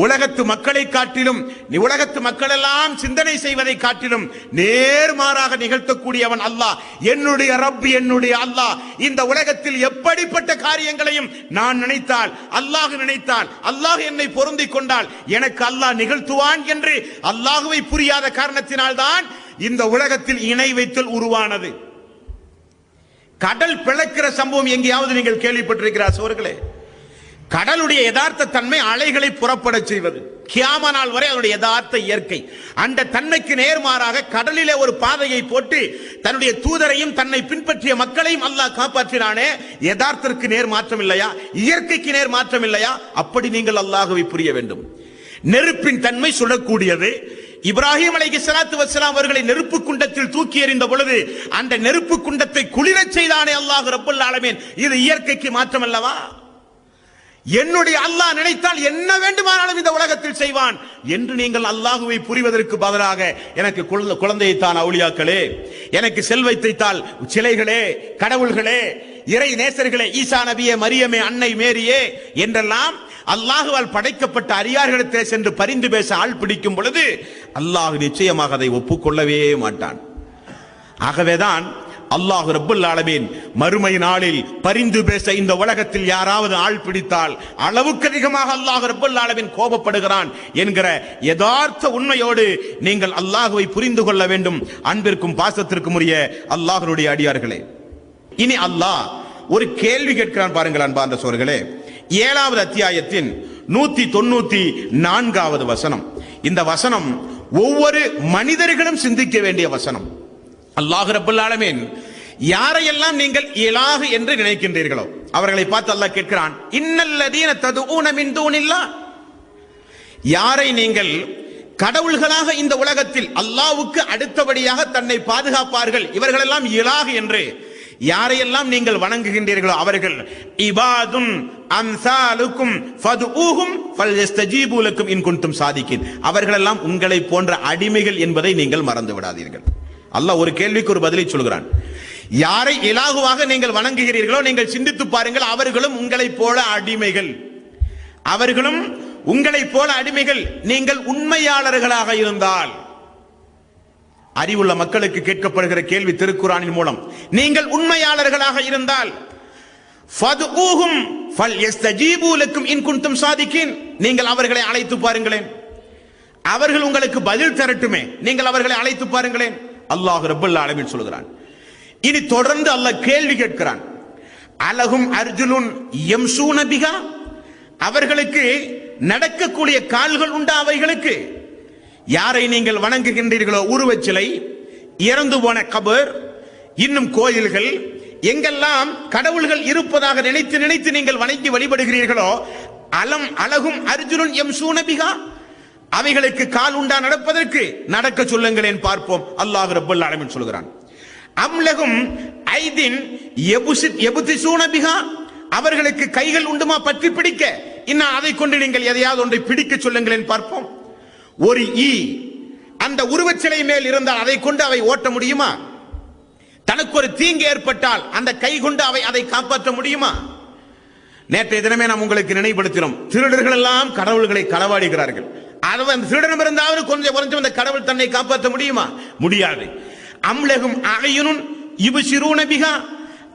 உலகத்து மக்களை காட்டிலும், உலகத்து மக்கள் எல்லாம் சிந்தனை செய்வதை காட்டிலும் நேர்மாறாக நிகழ்த்தக்கூடியவன் அல்லாஹ். என்னுடைய ரப், என்னுடைய அல்லாஹ் இந்த உலகத்தில் எப்படிப்பட்ட காரியங்களையும் நான் நினைத்தால், அல்லாஹ் நினைத்தால், அல்லாஹ் என்னை பொருந்திக் கொண்டால் எனக்கு அல்லாஹ் நிகழ்த்துவான் என்று அல்லாஹ்வை புரியாத காரணத்தினால்தான் இந்த உலகத்தில் இணை வைத்தல் உருவானது. கடல் பிளக்கிற சம்பவம் எங்கேயாவது நீங்கள் கேள்விப்பட்டிருக்கிறார் சோர்களே? கடலுடைய யதார்த்த தன்மை அலைகளை புறப்பட செய்வது. கியாம நாள் வரை அதனுடைய யதார்த்த இயற்கை. அந்த தன்மைக்கு நேர்மாறாக கடலிலே ஒரு பாதையை போட்டு தன்னுடைய தூதரையும் தன்னை பின்பற்றிய மக்களையும் அல்லாஹ் காப்பாற்றினானே, யதார்த்தத்திற்கு நேர் மாற்றம் இல்லையா? இயற்கைக்கு நேர் மாற்றம் இல்லையா? அப்படி நீங்கள் அல்லாஹ்வை புரிய வேண்டும். நெருப்பின் தன்மை சுடக்கூடியது. இப்ராஹிம் அலைஹிஸ்ஸலாத்து வஸ்ஸலாம் அவர்களை நெருப்பு குண்டத்தில் தூக்கி எறிந்த பொழுது அந்த நெருப்பு குண்டத்தை குளிரச் செய்தானே அல்லாஹ் ரப்பல் ஆலமீன். இது இயற்கைக்கு மாற்றம் அல்லவா? என்னுடைய அல்லாஹ் நினைத்தால் என்ன வேண்டுமானாலும் இந்த உலகத்தில் செய்வான் என்று நீங்கள் அல்லாஹுவை புரிவதற்கு பதிலாக எனக்கு குழந்தையை தான் அவுலியாக்களே, எனக்கு செல்வத்தை தாள் சிலைகளே, கடவுள்களே, இறை நேசர்களே, ஈசா நபியே, மரியமே, அன்னை மேரியே என்றெல்லாம் அல்லாஹுவால் படைக்கப்பட்ட அரியார்களிடத்திலே சென்று பரிந்து பேச ஆள் பிடிக்கும் பொழுது அல்லாஹ் நிச்சயமாக அதை ஒப்புக்கொள்ளவே மாட்டான். ஆகவேதான் அல்லாஹ் ரப்பல் ஆலமீன் மறுமை நாளில் பரிந்து பேச இந்த உலகத்தில் யாராவது ஆள் பிடித்தால் அளவுக்கு அதிகமாக அல்லாஹ் ரப்பல் ஆலமீன் கோபப்படுகிறான் என்கிற யதார்த்த உண்மையோடு நீங்கள் அல்லாஹுவை புரிந்து கொள்ள வேண்டும். அன்பிற்கும் பாசத்திற்கும் உரிய அல்லாஹ்வுடைய அடியார்களே, இனி அல்லாஹ் ஒரு கேள்வி கேட்கிறான் பாருங்கள் அன்பார்ந்த சோர்களே. 7வது அத்தியாயத்தின் 194வது வசனம். இந்த வசனம் ஒவ்வொரு மனிதர்களும் சிந்திக்க வேண்டிய வசனம். அல்லாஹ் ரப்பல் ஆலமீன் யாரையெல்லாம் நீங்கள் இலாஹ் என்று நினைக்கின்றீர்களோ அவர்களை பார்த்து அல்லாஹ் கேட்கிறான், இன்னல்லதீன ததுஊன மின் தூனில்லாஹ், யாரை நீங்கள் கடவுள்களாக இந்த உலகத்தில் அல்லாஹ்வுக்கு அடுத்தபடியாக தன்னை பாதுகாப்பார்கள், இவர்களெல்லாம் இலாஹ் என்று யாரையெல்லாம் நீங்கள் வணங்குகின்றீர்களோ அவர்கள் இபாதுன் அம்சாலுக்கும் ஃபதுஊஹும் ஃபல்யஸ்தஜீபு லக்கும் இன் குன்தும் சாதிகின், அவர்களெல்லாம் உங்களை போன்ற அடிமைகள் என்பதை நீங்கள் மறந்து விடாதீர்கள். அல்லாஹ் ஒரு கேள்விக்கு ஒரு பதிலை சொல்கிறான். யாரை இலாகுவாக நீங்கள் வணங்குகிறீர்களோ நீங்கள் சிந்தித்து பாருங்கள், அவர்களும் உங்களை போல அடிமைகள், அவர்களும் உங்களை போல அடிமைகள். நீங்கள் உண்மையாளர்களாக இருந்தால், அறிவுள்ள மக்களுக்கு கேட்கப்படுகிற கேள்வி திருக்குரானின் மூலம், நீங்கள் உண்மையாளர்களாக இருந்தால் ஃபதுஊஹும் ஃபல்யஸ்தஜீபு லக்கும் இன் குன்தும் சாதிகின், நீங்கள் அவர்களை அழைத்து பாருங்களேன், அவர்கள் உங்களுக்கு பதில் தரட்டுமே, நீங்கள் அவர்களை அழைத்து பாருங்களேன். அல்லாஹ் ரப்பல் ஆலமீன் சொல்கிறான். இனி தொடர்ந்து அல்லாஹ் கேள்வி கேட்கிறான். அலஹும் அர்ஜுலுன் யம்ஷூன பிஹா, அவர்களுக்கு நடக்கக்கூடிய கால்கள் உண்டா அவைகளுக்கு? யாரை நீங்கள் வணங்குகின்றீர்களோ, உருவச்சிலை, இறந்து போன கபர், இன்னும் கோயில்கள், எங்கெல்லாம் கடவுள்கள் இருப்பதாக நினைத்து நினைத்து நீங்கள் வணங்கி வழிபடுகிறீர்களோ, அலகும் அர்ஜுனுன் யம்ஷூன பிஹா, அவைகளுக்கு கால் உண்டா நடப்பதற்கு? நடக்க சொல்லுங்களேன் பார்ப்போம். அல்லாஹ் ரப்பல் ஆலமீன் சொல்கிறான். அம்லகும் ஐதின் யபுதிசூன பிஹா, அவர்களுக்கு கைகள் உண்டுமா பற்றி பிடிக்க? இன்னும் அதை கொண்டு நீங்கள் எதையாவது ஒன்றை பிடிக்க சொல்லுங்களேன் பார்ப்போம். ஒரு ஈ அந்த உருவச்சிலை மேல் இருந்தால் அதை கொண்டு அவை ஓட்ட முடியுமா? தனக்கு ஒரு தீங்கு ஏற்பட்டால் அந்த கை கொண்டு அதை காப்பாற்ற முடியுமா? நேற்றைய தினமே நாம் உங்களுக்கு நினைவுபடுத்தினோம், திருடர்கள் எல்லாம் கடவுள்களை களவாடுகிறார்கள். அந்த திருடனம் இருந்தாவது கொஞ்சம் அந்த கடவுள் தன்னை காப்பாற்ற முடியுமா? முடியாது. அம்லகும் அகையுனுன் யுபசிரூன பிஹா,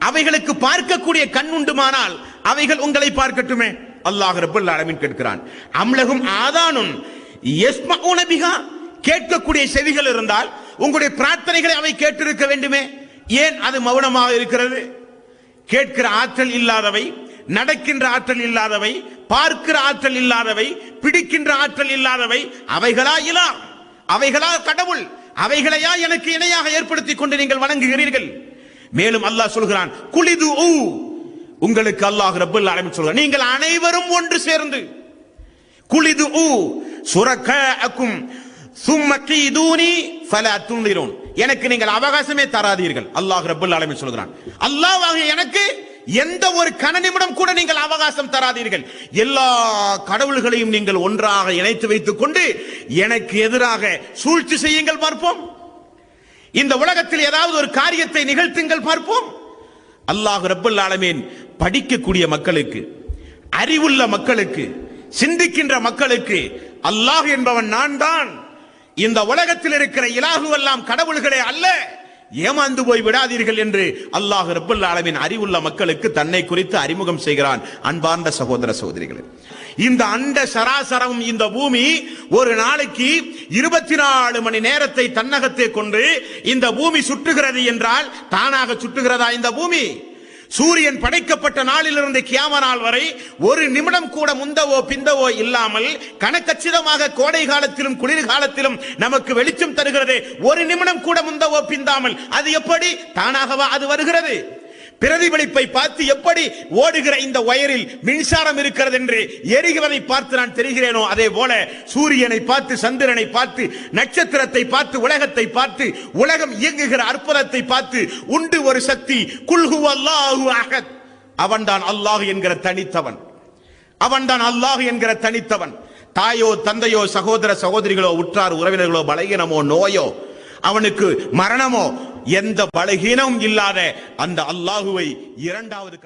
அவைகளுக்கு பார்க்கக்கூடிய கண் உண்டுமானால் அவைகள் உங்களை பார்க்கட்டுமே. அல்லாஹ் ரப்பல் ஆலமீன் கேட்கிறான். அம்லகும் ஆதானுன் யஸ்மஊன பிஹா, கேட்கக்கூடிய செவிகள் இருந்தால் உங்களுடைய பிரார்த்தனைகளை அவை கேட்டிருக்க வேண்டுமே, ஏன் அது மௌனமாக இருக்கிறது? கேட்கிற ஆற்றல் இல்லாதவை, நடக்கின்ற ஆற்றல் இல்லாதவை, பார்க்கிற ஆற்றல் இல்லாதவை, பிடிக்கின்ற ஆற்றல் இல்லாதவை, அவைகளா இலா, அவைகளா கடவுள், அவைகளையா எனக்கு இணையாக ஏற்படுத்திக் கொண்டு நீங்கள் வணங்குகிறீர்கள்? மேலும் அல்லாஹ் சொல்கிறான், குலிது, உங்களுக்கு அல்லாஹ் ரப்பல் ஆலமீன் சொல்கிறான், நீங்கள் அனைவரும் ஒன்று சேர்ந்து, குலிது சுரகாஅக்கும் சும்ம கீதூனி ஃபலா துன்திரூன், எனக்கு நீங்கள் அவகாசமே தராதீர்கள். அல்லாஹ் ரப்பல் ஆலமீன் சொல்கிறான், அல்லாஹ் எனக்கு எந்த ஒரு கண நிமிடம் கூட நீங்கள் அவகாசம் தராதீர்கள். எல்லா கடவுள்களையும் நீங்கள் ஒன்றாக இணைத்து வைத்துக் கொண்டு எனக்கு எதிராக சூழ்ச்சி செய்யுங்கள் பார்ப்போம். இந்த உலகத்தில் ஏதாவது ஒரு காரியத்தை நிகழ்த்துங்கள் பார்ப்போம். அல்லாஹ் ரப்பல் ஆலமீன் படிக்கக்கூடிய மக்களுக்கு, அறிவுள்ள மக்களுக்கு, சிந்திக்கின்ற மக்களுக்கு அல்லாஹ் என்பவன் நான் தான், இந்த உலகத்தில் இருக்கிற இலாஹுவெல்லாம் கடவுள்களே அல்ல, ஏமாந்து போய் விடாதீர்கள் என்று அல்லாஹ் ரப்பல் ஆலமீன் அறிவுள்ள மக்களுக்கு தன்னை குறித்து அறிமுகம் செய்கிறான். அன்பார்ந்த சகோதர சகோதரிகளே, இந்த அண்ட சராசரம், இந்த பூமி ஒரு நாளைக்கு 24 மணி நேரத்தை தன்னகத்தை கொண்டு இந்த பூமி சுற்றுகிறது என்றால் தானாக சுற்றுகிறதா இந்த பூமி? சூரியன் படைக்கப்பட்ட நாளிலிருந்து கியாம நாள் வரை ஒரு நிமிடம் கூட முந்தவோ பிந்தவோ இல்லாமல் கணக்கச்சிதமாக கோடை காலத்திலும் குளிர் காலத்திலும் நமக்கு வெளிச்சம் தருகிறது. ஒரு நிமிடம் கூட முந்தவோ பிந்தாமல் அது எப்படி தானாகவா அது வருகிறது? பிரதிபலிப்பை பார்த்து எப்படி ஓடுகிற இந்த வயரில் மின்சாரம் இருக்கிறது என்று எரிகிறதை பார்த்து நான் தெரிகிறேனோ, அதே போல சூரியனை பார்த்து, சந்திரனை பார்த்து, நட்சத்திரத்தை பார்த்து, உலகத்தை பார்த்து, உலகம் இயங்குகிற அற்புதத்தை பார்த்து உண்டு ஒரு சக்தி, குல் ஹுவல்லாஹு அஹத், அவன்தான் அல்லாஹ் என்கிற தனித்தவன், அவன்தான் அல்லாஹ் என்கிற தனித்தவன். தாயோ தந்தையோ சகோதர சகோதரிகளோ உற்றார் உறவினர்களோ பலகீனமோ நோயோ அவனுக்கு மரணமோ எந்த பலகீனமும் இல்லாத அந்த அல்லாஹுவை இரண்டாவது